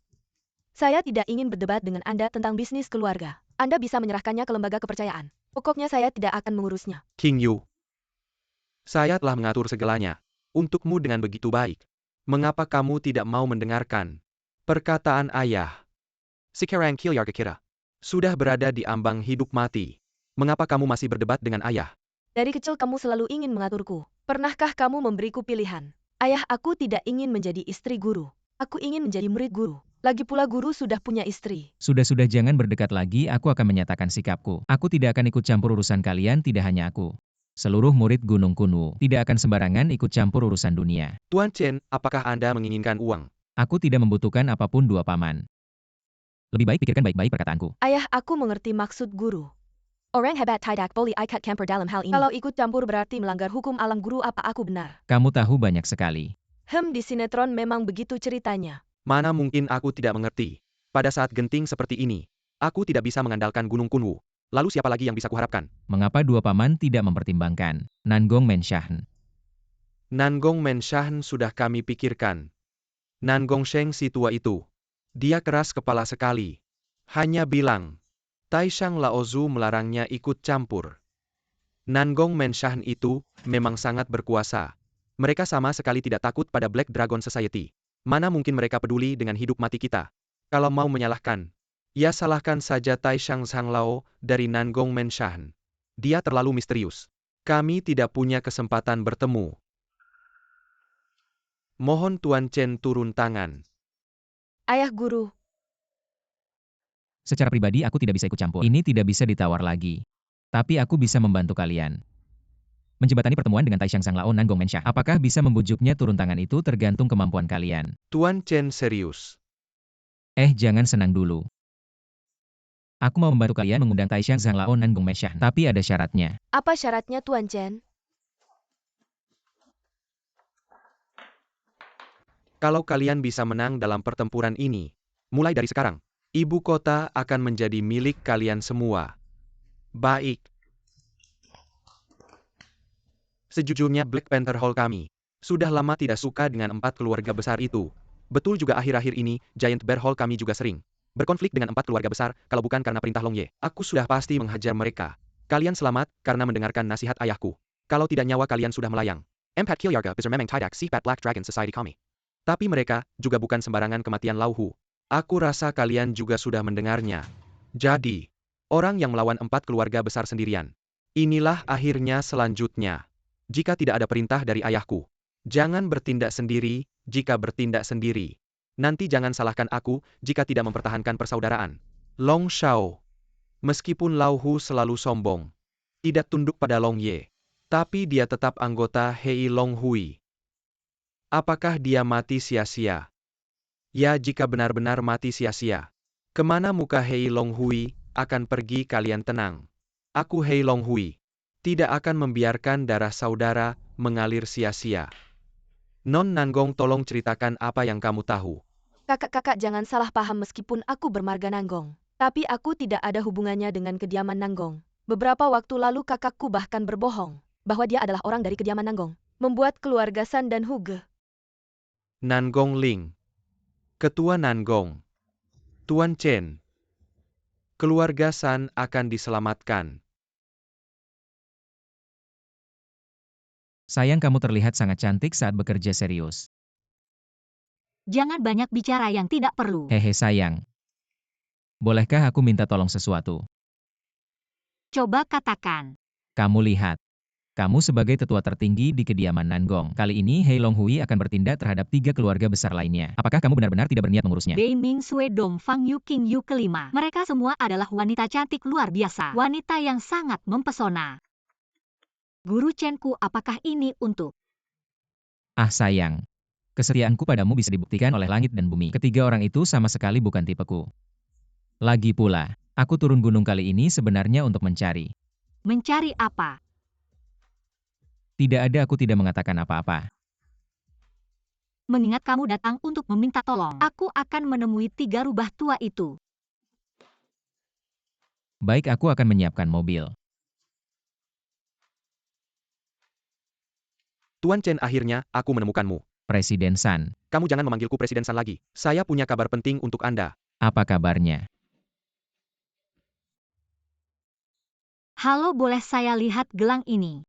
Saya tidak ingin berdebat dengan Anda tentang bisnis keluarga. Anda bisa menyerahkannya ke lembaga kepercayaan. Pokoknya saya tidak akan mengurusnya. King Yu, saya telah mengatur segalanya untukmu dengan begitu baik. Mengapa kamu tidak mau mendengarkan perkataan ayah? Sekarang keluarga kita sudah berada di ambang hidup mati. Mengapa kamu masih berdebat dengan ayah? Dari kecil kamu selalu ingin mengaturku. Pernahkah kamu memberiku pilihan? Ayah, aku tidak ingin menjadi istri guru. Aku ingin menjadi murid guru. Lagi pula guru sudah punya istri. Sudah-sudah, jangan berdekat lagi, aku akan menyatakan sikapku. Aku tidak akan ikut campur urusan kalian, tidak hanya aku. Seluruh murid Gunung Kuno tidak akan sembarangan ikut campur urusan dunia. Tuan Chen, apakah Anda menginginkan uang? Aku tidak membutuhkan apapun, dua paman. Lebih baik pikirkan baik-baik perkataanku. Ayah, aku mengerti maksud guru. Orang hebat tidak boleh ikut campur dalam hal ini. Kalau ikut campur berarti melanggar hukum alam guru. Apa aku benar? Kamu tahu banyak sekali. Di sinetron memang begitu ceritanya. Mana mungkin aku tidak mengerti. Pada saat genting seperti ini, aku tidak bisa mengandalkan Gunung Kunwu. Lalu siapa lagi yang bisa kuharapkan? Mengapa dua paman tidak mempertimbangkan Nangong Menshahen? Nangong Menshahen sudah kami pikirkan. Nangong Sheng si tua itu. Dia keras kepala sekali. Hanya bilang, Taishang Laozu melarangnya ikut campur. Nangong Menshahen itu memang sangat berkuasa. Mereka sama sekali tidak takut pada Black Dragon Society. Mana mungkin mereka peduli dengan hidup mati kita? Kalau mau menyalahkan, ya salahkan saja Taishang Sanglao dari Nangong Menshahen. Dia terlalu misterius. Kami tidak punya kesempatan bertemu. Mohon Tuan Chen turun tangan. Ayah guru, Secara pribadi aku tidak bisa ikut campur. Ini tidak bisa ditawar lagi. Tapi aku bisa membantu kalian. Menjembatani pertemuan dengan Taishang Sanglao Nangong Menshah. Apakah bisa membujuknya turun tangan itu tergantung kemampuan kalian. Tuan Chen serius. Jangan senang dulu. Aku mau membantu kalian mengundang Taishan Zhanglao Nangong Meshan, tapi ada syaratnya. Apa syaratnya Tuan Chen? Kalau kalian bisa menang dalam pertempuran ini, mulai dari sekarang, ibu kota akan menjadi milik kalian semua. Baik. Sejujurnya Black Panther Hall kami sudah lama tidak suka dengan 4 keluarga besar itu. Betul juga akhir-akhir ini, Giant Bear Hall kami juga sering berkonflik dengan 4 keluarga besar, kalau bukan karena perintah Long Ye. Aku sudah pasti menghajar mereka. Kalian selamat karena mendengarkan nasihat ayahku. Kalau tidak nyawa kalian sudah melayang. Empat Kilyarga Besar Memang Tidak Sifat Black Dragon Society kami. Tapi mereka juga bukan sembarangan kematian Lauhu. Aku rasa kalian juga sudah mendengarnya. Jadi, orang yang melawan 4 keluarga besar sendirian. Inilah akhirnya selanjutnya. Jika tidak ada perintah dari ayahku, jangan bertindak sendiri. Jika bertindak sendiri, nanti jangan salahkan aku jika tidak mempertahankan persaudaraan. Long Shao. Meskipun Lauhu selalu sombong, tidak tunduk pada Long Ye, tapi dia tetap anggota Hei Long Hui. Apakah dia mati sia-sia? Ya, jika benar-benar mati sia-sia, kemana muka Hei Long Hui akan pergi? Kalian tenang. Aku Hei Long Hui tidak akan membiarkan darah saudara mengalir sia-sia. Non Nanggong, tolong ceritakan apa yang kamu tahu. Kakak-kakak jangan salah paham, meskipun aku bermarga Nanggong, tapi aku tidak ada hubungannya dengan kediaman Nanggong. Beberapa waktu lalu kakakku bahkan berbohong bahwa dia adalah orang dari kediaman Nanggong, membuat keluarga San dan Huge. Nanggong Ling, Ketua Nanggong, Tuan Chen, keluarga San akan diselamatkan. Sayang, kamu terlihat sangat cantik saat bekerja serius. Jangan banyak bicara yang tidak perlu. Hehe sayang. Bolehkah aku minta tolong sesuatu? Coba katakan. Kamu lihat. Kamu sebagai tetua tertinggi di kediaman Nanggong. Kali ini Hei Long Hui akan bertindak terhadap 3 keluarga besar lainnya. Apakah kamu benar-benar tidak berniat mengurusnya? Bei Ming Sue Dong Fang Yu King Yu kelima. Mereka semua adalah wanita cantik luar biasa. Wanita yang sangat mempesona. Guru Chen-ku, apakah ini untuk? Ah sayang. Kesetiaanku padamu bisa dibuktikan oleh langit dan bumi. Ketiga orang itu sama sekali bukan tipeku. Lagi pula, aku turun gunung kali ini sebenarnya untuk mencari. Mencari apa? Tidak ada, aku tidak mengatakan apa-apa. Mengingat kamu datang untuk meminta tolong, aku akan menemui 3 rubah tua itu. Baik, aku akan menyiapkan mobil. Tuan Chen, akhirnya aku menemukanmu. Presiden San, Kamu jangan memanggilku Presiden San lagi. Saya punya kabar penting untuk Anda. apa kabarnya? Halo, boleh saya lihat gelang ini?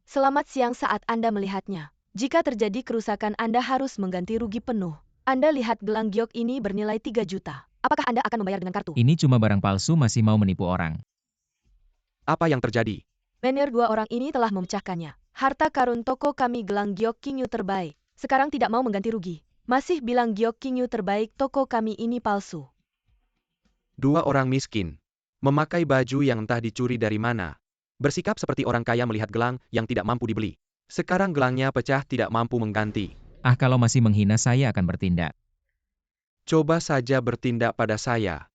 Selamat siang saat Anda melihatnya. Jika terjadi kerusakan, Anda harus mengganti rugi penuh. Anda lihat gelang giok ini bernilai 3 juta. Apakah Anda akan membayar dengan kartu? Ini cuma barang palsu, masih mau menipu orang. Apa yang terjadi? Mener, 2 orang ini telah memecahkannya. Harta karun toko kami gelang giok King Yu terbaik. Sekarang tidak mau mengganti rugi. Masih bilang giok King Yu terbaik, toko kami ini palsu. 2 orang miskin. Memakai baju yang entah dicuri dari mana. Bersikap seperti orang kaya melihat gelang yang tidak mampu dibeli. Sekarang gelangnya pecah, tidak mampu mengganti. Ah, kalau masih menghina saya akan bertindak. Coba saja bertindak pada saya.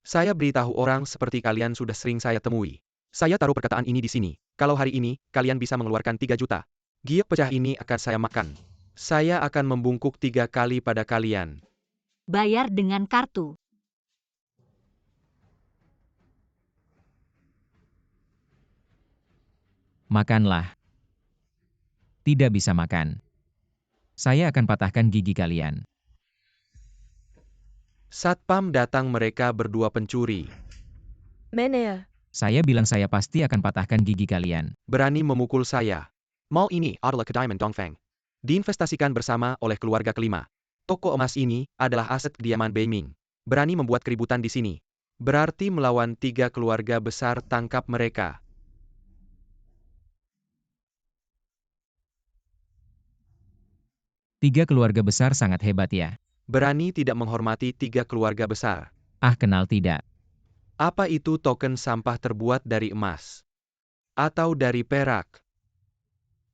Saya beritahu orang seperti kalian sudah sering saya temui. Saya taruh perkataan ini di sini. Kalau hari ini, kalian bisa mengeluarkan 3 juta. Giok pecah ini akan saya makan. Saya akan membungkuk 3 kali pada kalian. Bayar dengan kartu. Makanlah. Tidak bisa makan. Saya akan patahkan gigi kalian. Satpam datang, mereka berdua pencuri. Mener, Saya bilang saya pasti akan patahkan gigi kalian. Berani memukul saya. Mall ini adalah kediaman Dongfeng. Diinvestasikan bersama oleh keluarga kelima. Toko emas ini adalah aset kediaman Beiming. Berani membuat keributan di sini. Berarti melawan 3 keluarga besar, tangkap mereka. Tiga keluarga besar sangat hebat ya. Berani tidak menghormati 3 keluarga besar. Ah, kenal tidak. Apa itu token sampah terbuat dari emas? Atau dari perak?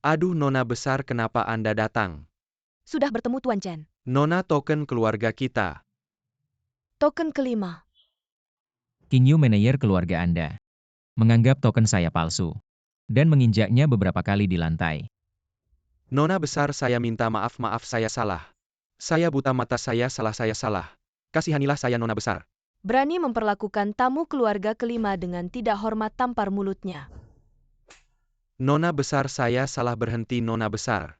Aduh Nona besar, kenapa Anda datang? Sudah bertemu Tuan Chen. Nona token keluarga kita. Token kelima. King Yu manajer keluarga Anda. Menganggap token saya palsu. Dan menginjaknya beberapa kali di lantai. Nona besar, saya minta maaf, saya salah. Saya buta mata, saya salah. Kasihanilah saya Nona besar. Berani memperlakukan tamu keluarga kelima dengan tidak hormat, tampar mulutnya. Nona besar, saya salah, berhenti Nona besar.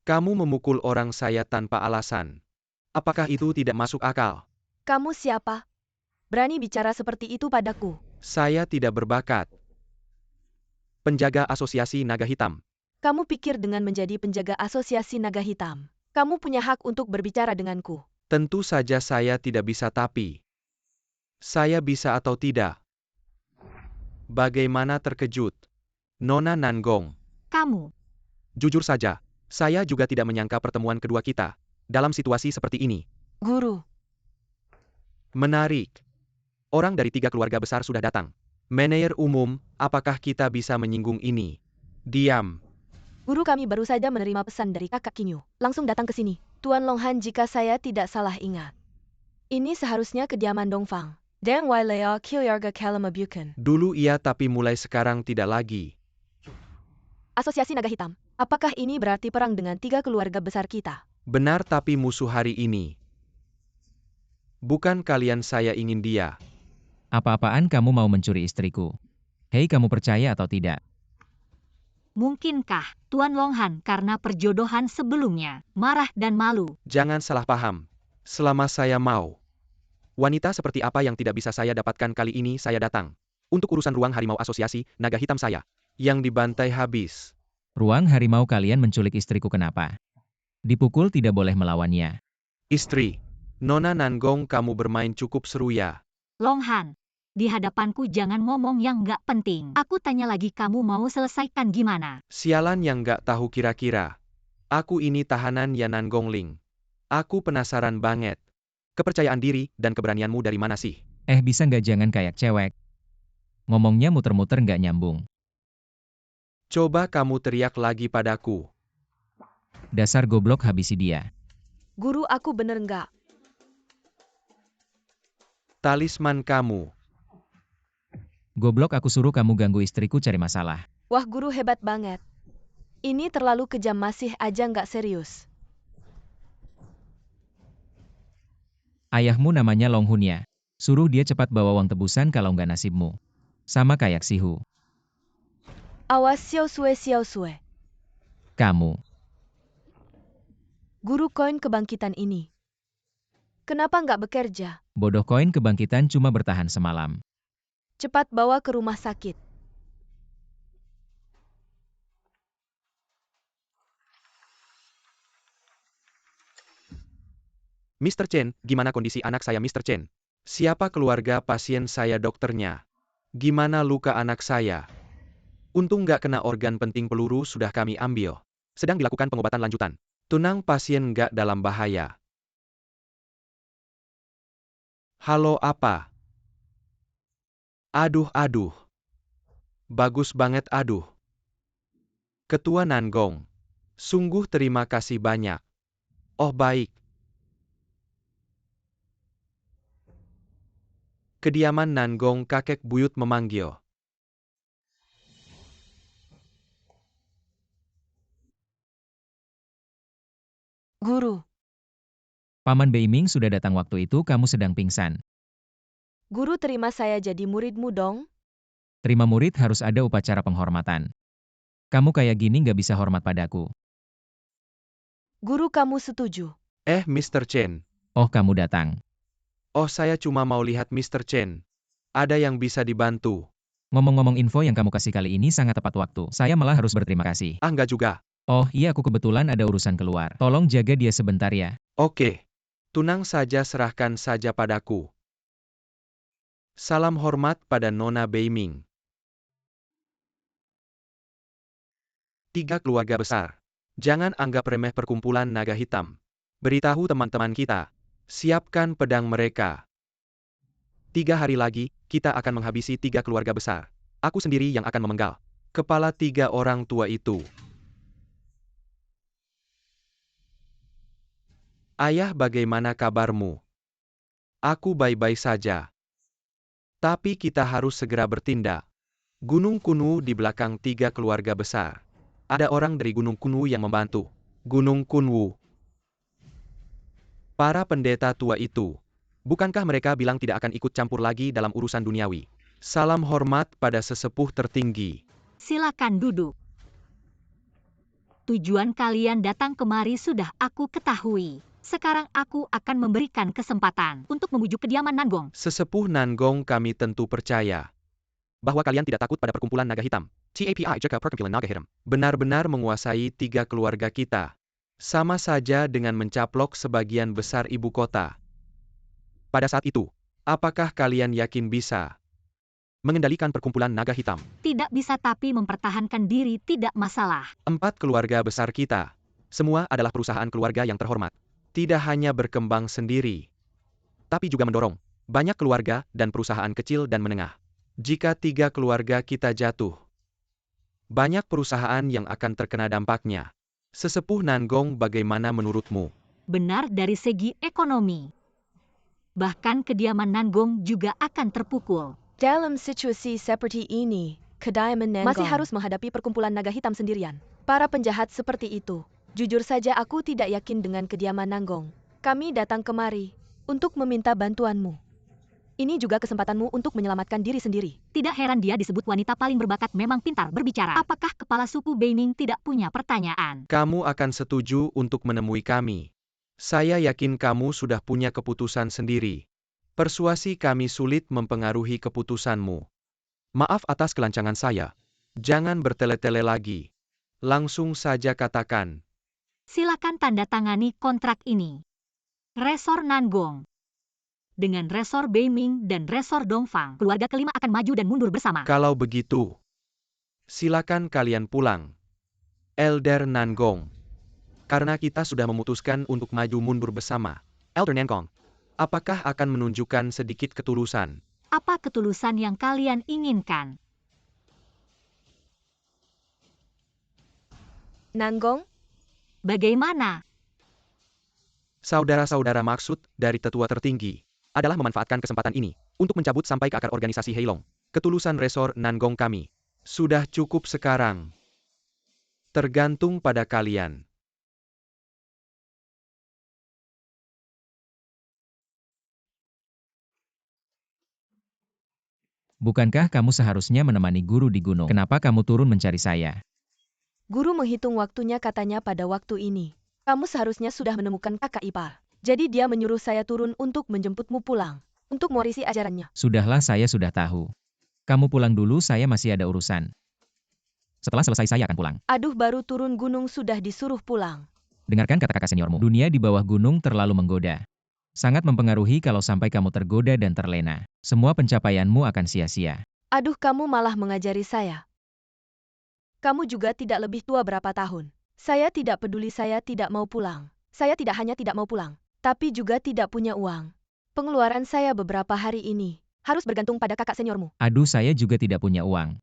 Kamu memukul orang saya tanpa alasan. Apakah itu tidak masuk akal? Kamu siapa? Berani bicara seperti itu padaku. Saya tidak berbakat. Penjaga Asosiasi Naga Hitam. Kamu pikir dengan menjadi penjaga Asosiasi Naga Hitam, kamu punya hak untuk berbicara denganku? Tentu saja saya tidak bisa, tapi saya bisa atau tidak? Bagaimana terkejut? Nona Nanggong. Kamu, Jujur saja, saya juga tidak menyangka pertemuan kedua kita dalam situasi seperti ini. Guru. Menarik. Orang dari 3 keluarga besar sudah datang. Manajer umum, apakah kita bisa menyinggung ini? Diam. Guru, kami baru saja menerima pesan dari kakak King Yu. Langsung datang ke sini. Tuan Longhan, jika saya tidak salah ingat. Ini seharusnya kediaman Dongfang. Dan Wailea Keluarga Kalamabukan. Dulu iya, tapi mulai sekarang tidak lagi. Asosiasi Naga Hitam. Apakah ini berarti perang dengan 3 keluarga besar kita? Benar, tapi musuh hari ini. Bukan kalian, saya ingin dia. Apa-apaan kamu mau mencuri istriku? Hei, kamu percaya atau tidak? mungkinkah Tuan Longhan karena perjodohan sebelumnya, marah dan malu? Jangan salah paham. Selama saya mau. Wanita seperti apa yang tidak bisa saya dapatkan, kali ini saya datang. Untuk urusan ruang harimau asosiasi Naga Hitam saya. Yang dibantai habis. Ruang harimau kalian menculik istriku, kenapa? Dipukul, tidak boleh melawannya. Istri. Nona Nanggong, kamu bermain cukup seru ya. Longhan, di hadapanku jangan ngomong yang nggak penting. Aku tanya lagi, kamu mau selesaikan gimana? Sialan yang gak tahu kira-kira. Aku ini tahanan ya Nanggong Ling. Aku penasaran banget. Kepercayaan diri dan keberanianmu dari mana sih? Bisa nggak jangan kayak cewek? Ngomongnya muter-muter nggak nyambung. Coba kamu teriak lagi padaku. Dasar goblok, habisi dia. Guru, aku bener nggak? Talisman kamu. Goblok, aku suruh kamu ganggu istriku cari masalah. Wah, guru hebat banget. Ini terlalu kejam, masih aja nggak serius. Ayahmu namanya Long Hun ya. Suruh dia cepat bawa uang tebusan kalau nggak nasibmu. Sama kayak si Hu. Awas Xiao Sue. Kamu. Guru, koin kebangkitan ini. Kenapa nggak bekerja? Bodoh, koin kebangkitan cuma bertahan semalam. Cepat bawa ke rumah sakit. Mr. Chen, gimana kondisi anak saya Mr. Chen? Siapa keluarga pasien saya, dokternya? Gimana luka anak saya? Untung nggak kena organ penting, peluru sudah kami ambil. Sedang dilakukan pengobatan lanjutan. Tunang, pasien nggak dalam bahaya. Halo, apa? Aduh. Bagus banget, aduh. Ketua Nanggong. Sungguh terima kasih banyak. Oh, baik. Kediaman Nanggong, kakek buyut memanggil. Guru. Paman Beiming sudah datang waktu itu kamu sedang pingsan. Guru, terima saya jadi muridmu dong. Terima murid harus ada upacara penghormatan. Kamu kayak gini nggak bisa hormat padaku. Guru, kamu setuju? Mr. Chen. Oh, kamu datang. Oh, saya cuma mau lihat Mr. Chen. Ada yang bisa dibantu? Ngomong-ngomong, info yang kamu kasih kali ini sangat tepat waktu. Saya malah harus berterima kasih. Enggak juga. Oh iya, aku kebetulan ada urusan keluar. Tolong jaga dia sebentar ya. Oke. Tunang saja, serahkan saja padaku. Salam hormat pada Nona Beiming. 3 keluarga besar. Jangan anggap remeh perkumpulan naga hitam. Beritahu teman-teman kita. Siapkan pedang mereka. 3 hari lagi, kita akan menghabisi 3 keluarga besar. Aku sendiri yang akan memenggal kepala 3 orang tua itu. Ayah, bagaimana kabarmu? Aku baik-baik saja. Tapi kita harus segera bertindak. Gunung Kunwu di belakang 3 keluarga besar. Ada orang dari Gunung Kunwu yang membantu. Gunung Kunwu. Para pendeta tua itu. Bukankah mereka bilang tidak akan ikut campur lagi dalam urusan duniawi? Salam hormat pada sesepuh tertinggi. Silakan duduk. Tujuan kalian datang kemari sudah aku ketahui. Sekarang aku akan memberikan kesempatan untuk membujuk kediaman Nangong. Sesepuh Nangong, kami tentu percaya bahwa kalian tidak takut pada perkumpulan naga hitam. TAPI Jaka Perkumpulan Naga Hitam benar-benar menguasai 3 keluarga kita. Sama saja dengan mencaplok sebagian besar ibu kota. Pada saat itu, apakah kalian yakin bisa mengendalikan perkumpulan naga hitam? Tidak bisa, tapi mempertahankan diri tidak masalah. 4 keluarga besar kita, semua adalah perusahaan keluarga yang terhormat. Tidak hanya berkembang sendiri, tapi juga mendorong banyak keluarga dan perusahaan kecil dan menengah. Jika 3 keluarga kita jatuh, banyak perusahaan yang akan terkena dampaknya. Sesepuh Nangong, bagaimana menurutmu? Benar dari segi ekonomi. Bahkan kediaman Nangong juga akan terpukul. Dalam situasi seperti ini, kediaman Nangong masih harus menghadapi perkumpulan naga hitam sendirian. Para penjahat seperti itu. Jujur saja aku tidak yakin dengan kediaman Nangong. Kami datang kemari untuk meminta bantuanmu. Ini juga kesempatanmu untuk menyelamatkan diri sendiri. Tidak heran dia disebut wanita paling berbakat, memang pintar berbicara. Apakah kepala suku Beining tidak punya pertanyaan? Kamu akan setuju untuk menemui kami. Saya yakin kamu sudah punya keputusan sendiri. Persuasi kami sulit mempengaruhi keputusanmu. Maaf atas kelancangan saya. Jangan bertele-tele lagi. Langsung saja katakan. Silakan tanda tangani kontrak ini. Resor Nangong dengan Resor Beiming dan Resor Dongfang, keluarga kelima akan maju dan mundur bersama. Kalau begitu, silakan kalian pulang. Elder Nangong. Karena kita sudah memutuskan untuk maju mundur bersama. Elder Nangong, apakah akan menunjukkan sedikit ketulusan? Apa ketulusan yang kalian inginkan? Nangong? Bagaimana? Saudara-saudara, maksud dari tetua tertinggi adalah memanfaatkan kesempatan ini untuk mencabut sampai ke akar organisasi Heilong. Ketulusan Resor Nangong kami sudah cukup sekarang. Tergantung pada kalian. Bukankah kamu seharusnya menemani guru di gunung? Kenapa kamu turun mencari saya? Guru menghitung waktunya, katanya pada waktu ini. Kamu seharusnya sudah menemukan kakak ipar. Jadi dia menyuruh saya turun untuk menjemputmu pulang. Untuk mewarisi ajarannya. Sudahlah, saya sudah tahu. Kamu pulang dulu, saya masih ada urusan. Setelah selesai saya akan pulang. Aduh, baru turun gunung sudah disuruh pulang. Dengarkan kata kakak seniormu. Dunia di bawah gunung terlalu menggoda. Sangat mempengaruhi kalau sampai kamu tergoda dan terlena. Semua pencapaianmu akan sia-sia. Aduh, kamu malah mengajari saya. Kamu juga tidak lebih tua berapa tahun. Saya tidak peduli, saya tidak mau pulang. Saya tidak hanya tidak mau pulang, tapi juga tidak punya uang. Pengeluaran saya beberapa hari ini harus bergantung pada kakak seniormu. Aduh, saya juga tidak punya uang.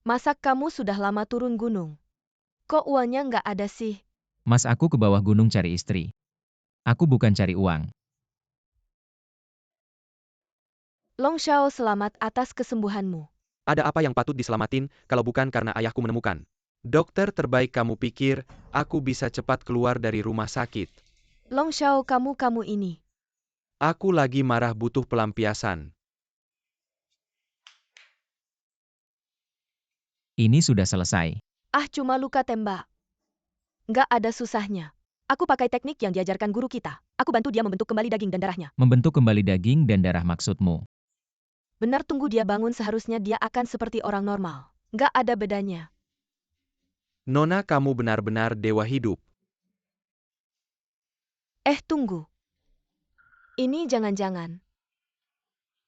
Masa kamu sudah lama turun gunung? Kok uangnya nggak ada sih? Mas, aku ke bawah gunung cari istri. Aku bukan cari uang. Long Xiao, selamat atas kesembuhanmu. Ada apa yang patut diselamatin kalau bukan karena ayahku menemukan? Dokter terbaik, kamu pikir aku bisa cepat keluar dari rumah sakit? Long Xiao, kamu ini. Aku lagi marah, butuh pelampiasan. Ini sudah selesai. Ah, cuma luka tembak. Nggak ada susahnya. Aku pakai teknik yang diajarkan guru kita. Aku bantu dia membentuk kembali daging dan darahnya. Membentuk kembali daging dan darah maksudmu? Benar, tunggu dia bangun seharusnya dia akan seperti orang normal. Nggak ada bedanya. Nona, kamu benar-benar dewa hidup. Tunggu. Ini jangan-jangan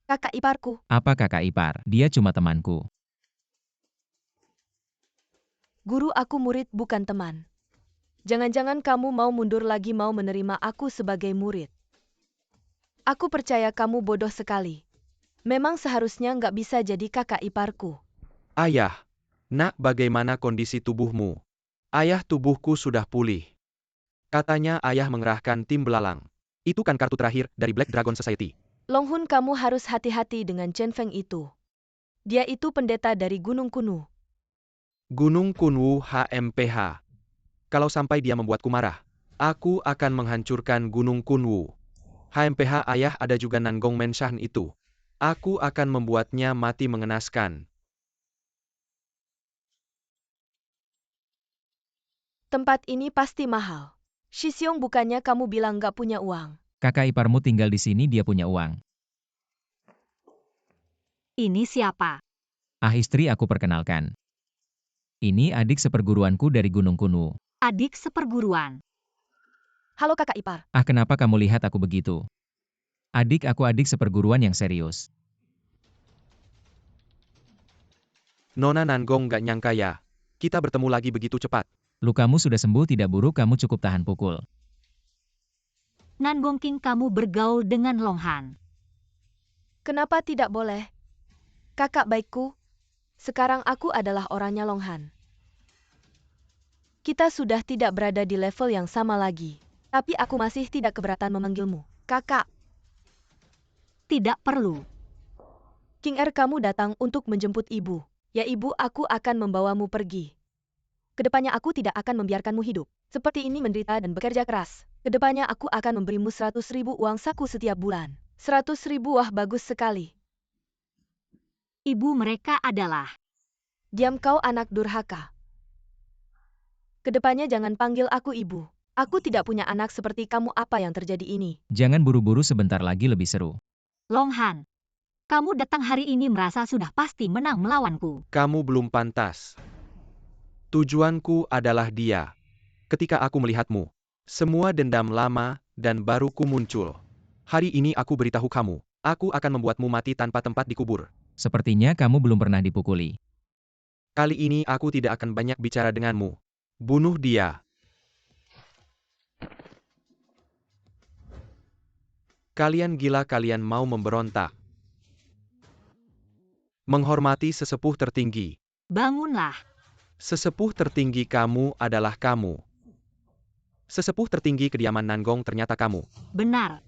kakak iparku. Apa kakak ipar? Dia cuma temanku. Guru, aku murid bukan teman. Jangan-jangan kamu mau mundur lagi, mau menerima aku sebagai murid. Aku percaya kamu bodoh sekali. Memang seharusnya nggak bisa jadi kakak iparku. Ayah, nak, bagaimana kondisi tubuhmu? Ayah, tubuhku sudah pulih. Katanya ayah mengerahkan tim belalang. Itu kan kartu terakhir dari Black Dragon Society. Longhun, kamu harus hati-hati dengan Chen Feng itu. Dia itu pendeta dari Gunung Kunwu. Gunung Kunwu HMPH. Kalau sampai dia membuatku marah, aku akan menghancurkan Gunung Kunwu. HMPH ayah ada juga Nangong Menshan itu. Aku akan membuatnya mati mengenaskan. Tempat ini pasti mahal. Shixiong, bukannya kamu bilang gak punya uang? Kakak iparmu tinggal di sini, dia punya uang. Ini siapa? Ah, istri aku perkenalkan. Ini adik seperguruanku dari Gunung Kunwu. Adik seperguruan. Halo kakak ipar. Ah, kenapa kamu lihat aku begitu? Adik aku adik seperguruan yang serius. Nona Nangong gak nyangka ya. Kita bertemu lagi begitu cepat. Lukamu sudah sembuh tidak buruk, kamu cukup tahan pukul. Nangong King, kamu bergaul dengan Longhan. Kenapa tidak boleh? Kakak baikku, sekarang aku adalah orangnya Longhan. Kita sudah tidak berada di level yang sama lagi. Tapi aku masih tidak keberatan memanggilmu kakak. Tidak perlu. King Er, kamu datang untuk menjemput ibu. Ya ibu, aku akan membawamu pergi. Kedepannya aku tidak akan membiarkanmu hidup seperti ini menderita dan bekerja keras. Kedepannya aku akan memberimu 100.000 uang saku setiap bulan. 100.000, wah bagus sekali. Ibu mereka adalah... Diam kau anak durhaka. Kedepannya jangan panggil aku ibu. Aku tidak punya anak seperti kamu. Apa yang terjadi ini? Jangan buru-buru, sebentar lagi lebih seru. Longhan, kamu datang hari ini merasa sudah pasti menang melawanku. Kamu belum pantas. Tujuanku adalah dia. Ketika aku melihatmu, semua dendam lama dan baruku muncul. Hari ini aku beritahu kamu, aku akan membuatmu mati tanpa tempat dikubur. Sepertinya kamu belum pernah dipukuli. Kali ini aku tidak akan banyak bicara denganmu. Bunuh dia. Kalian gila, kalian mau memberontak. Menghormati sesepuh tertinggi. Bangunlah. Sesepuh tertinggi kamu adalah kamu. Sesepuh tertinggi kediaman Nangong ternyata kamu. Benar.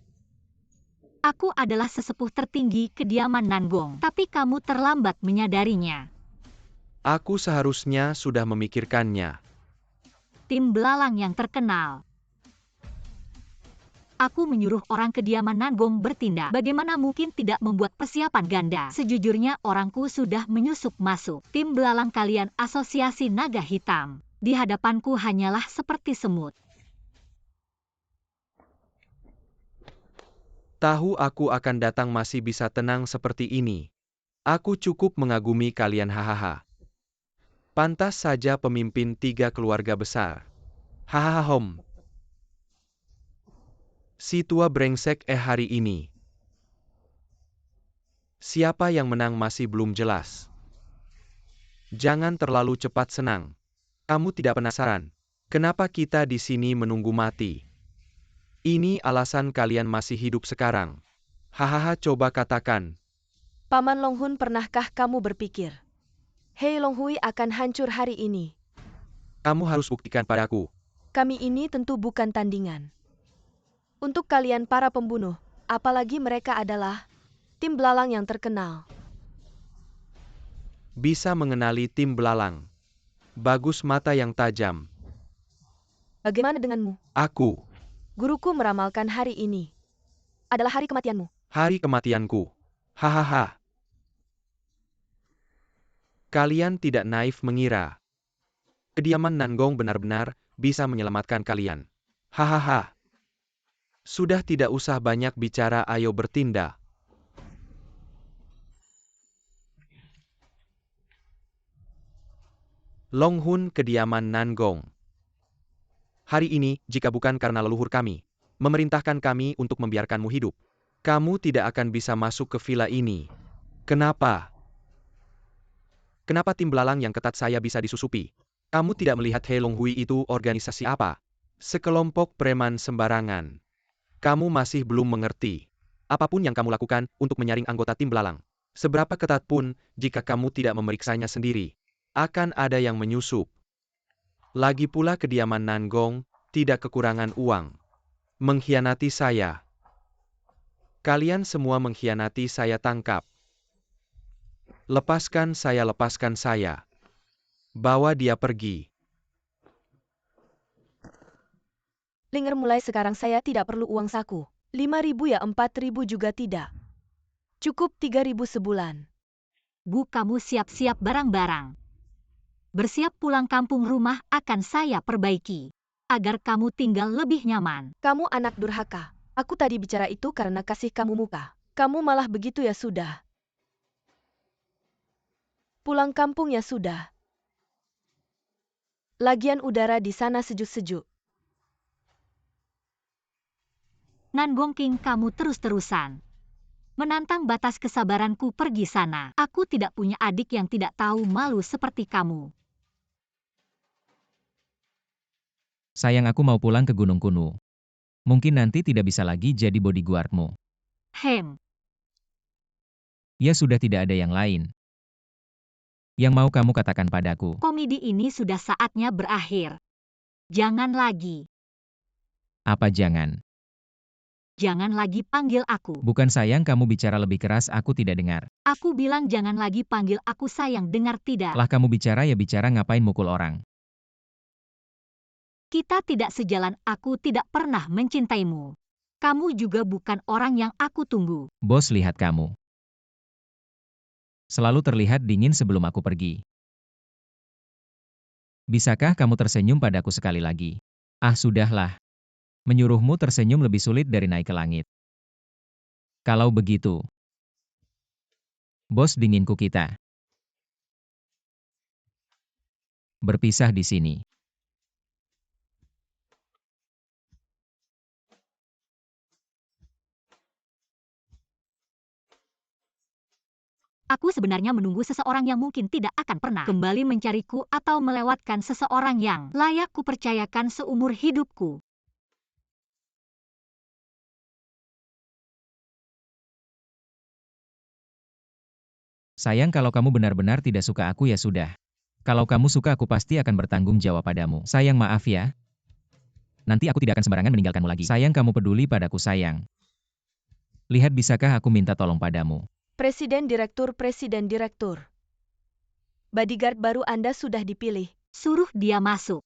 Aku adalah sesepuh tertinggi kediaman Nangong, tapi kamu terlambat menyadarinya. Aku seharusnya sudah memikirkannya. Tim belalang yang terkenal. Aku menyuruh orang kediaman Nangong bertindak. Bagaimana mungkin tidak membuat persiapan ganda? Sejujurnya orangku sudah menyusup masuk. Tim belalang kalian asosiasi naga hitam. Di hadapanku hanyalah seperti semut. Tahu aku akan datang masih bisa tenang seperti ini. Aku cukup mengagumi kalian, hahaha. Pantas saja pemimpin 3 keluarga besar. Hahaha hom. Si tua brengsek hari ini. Siapa yang menang masih belum jelas. Jangan terlalu cepat senang. Kamu tidak penasaran? Kenapa kita di sini menunggu mati? Ini alasan kalian masih hidup sekarang. Hahaha, coba katakan. Paman Longhun, pernahkah kamu berpikir Hei Longhui akan hancur hari ini? Kamu harus buktikan padaku. Kami ini tentu bukan tandingan. Untuk kalian para pembunuh, apalagi mereka adalah tim belalang yang terkenal. Bisa mengenali tim belalang. Bagus, mata yang tajam. Bagaimana denganmu? Aku. Guruku meramalkan hari ini adalah hari kematianmu. Hari kematianku. Hahaha. Kalian tidak naif mengira kediaman Nangong benar-benar bisa menyelamatkan kalian. Hahaha. Sudah tidak usah banyak bicara, ayo bertindak. Longhun, kediaman Nangong. Hari ini, jika bukan karena leluhur kami memerintahkan kami untuk membiarkanmu hidup, kamu tidak akan bisa masuk ke villa ini. Kenapa? Kenapa tim belalang yang ketat saya bisa disusupi? Kamu tidak melihat He Longhui itu organisasi apa? Sekelompok preman sembarangan. Kamu masih belum mengerti. Apapun yang kamu lakukan untuk menyaring anggota tim belalang, seberapa ketat pun, jika kamu tidak memeriksanya sendiri, akan ada yang menyusup. Lagi pula kediaman Nangong tidak kekurangan uang. Mengkhianati saya. Kalian semua mengkhianati saya, tangkap. Lepaskan saya, lepaskan saya. Bawa dia pergi. Linger, mulai sekarang saya tidak perlu uang saku. 5.000 ya, 4.000 juga tidak. Cukup 3.000 sebulan. Bu, kamu siap-siap barang-barang. Bersiap pulang kampung, rumah akan saya perbaiki. Agar kamu tinggal lebih nyaman. Kamu anak durhaka. Aku tadi bicara itu karena kasih kamu muka. Kamu malah begitu, ya sudah. Pulang kampung ya sudah. Lagian udara di sana sejuk-sejuk. Nanggong King, kamu terus-terusan menantang batas kesabaranku. Pergi sana. Aku tidak punya adik yang tidak tahu malu seperti kamu. Sayang, aku mau pulang ke Gunung Kuno. Mungkin nanti tidak bisa lagi jadi bodyguardmu. Hem, Ya sudah, tidak ada yang lain. Yang mau kamu katakan padaku. komedi ini sudah saatnya berakhir. Jangan lagi. Apa jangan? Jangan lagi panggil aku. Bukan sayang, kamu bicara lebih keras, aku tidak dengar. Aku bilang jangan lagi panggil aku sayang, dengar tidak? Lah kamu bicara ya bicara, ngapain mukul orang? Kita tidak sejalan, aku tidak pernah mencintaimu. Kamu juga bukan orang yang aku tunggu. Bos, lihat kamu. Selalu terlihat dingin sebelum aku pergi. Bisakah kamu tersenyum padaku sekali lagi? Ah, sudahlah. Menyuruhmu tersenyum lebih sulit dari naik ke langit. Kalau begitu, bos dinginku, kita berpisah di sini. Aku sebenarnya menunggu seseorang yang mungkin tidak akan pernah kembali mencariku atau melewatkan seseorang yang layak kupercayakan seumur hidupku. Sayang, kalau kamu benar-benar tidak suka aku ya sudah. Kalau kamu suka, aku pasti akan bertanggung jawab padamu. Sayang, maaf ya. Nanti aku tidak akan sembarangan meninggalkanmu lagi. Sayang, kamu peduli padaku, sayang. Lihat, bisakah aku minta tolong padamu? Presiden Direktur, Presiden Direktur. Bodyguard baru Anda sudah dipilih. Suruh dia masuk.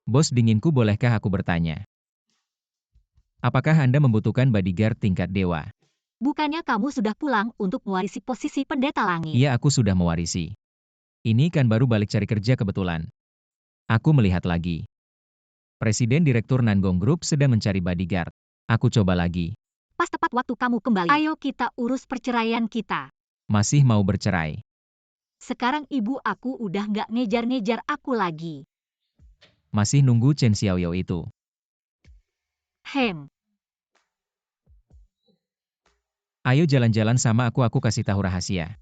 Bos dinginku, bolehkah aku bertanya? Apakah Anda membutuhkan bodyguard tingkat dewa? Bukannya kamu sudah pulang untuk mewarisi posisi pendeta langit? Iya, aku sudah mewarisi. Ini kan baru balik cari kerja kebetulan. Aku melihat lagi. Presiden Direktur Nanggong Group sedang mencari bodyguard. Aku coba lagi. Pas tepat waktu kamu kembali. Ayo kita urus perceraian kita. Masih mau bercerai? Sekarang ibu aku udah nggak ngejar-ngejar aku lagi. Masih nunggu Chen Xiaoyou itu. Hem, Ayo jalan-jalan sama aku kasih tahu rahasia.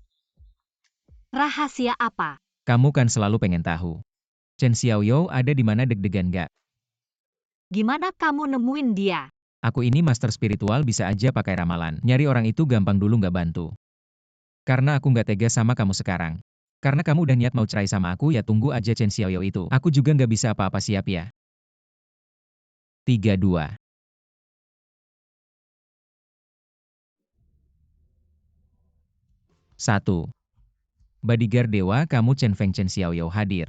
rahasia apa? Kamu kan selalu pengen tahu. Chen Xiaoyou ada di mana, deg-degan gak? Gimana kamu nemuin dia? Aku ini master spiritual, bisa aja pakai ramalan. Nyari orang itu gampang, dulu nggak bantu. Karena aku nggak tega sama kamu sekarang. Karena kamu udah niat mau cerai sama aku, ya tunggu aja Chen Xiaoyou itu. Aku juga nggak bisa apa-apa, siap ya? 3, 2. 1. Bodyguard dewa kamu, Chen Feng Chen Xiaoyou hadir.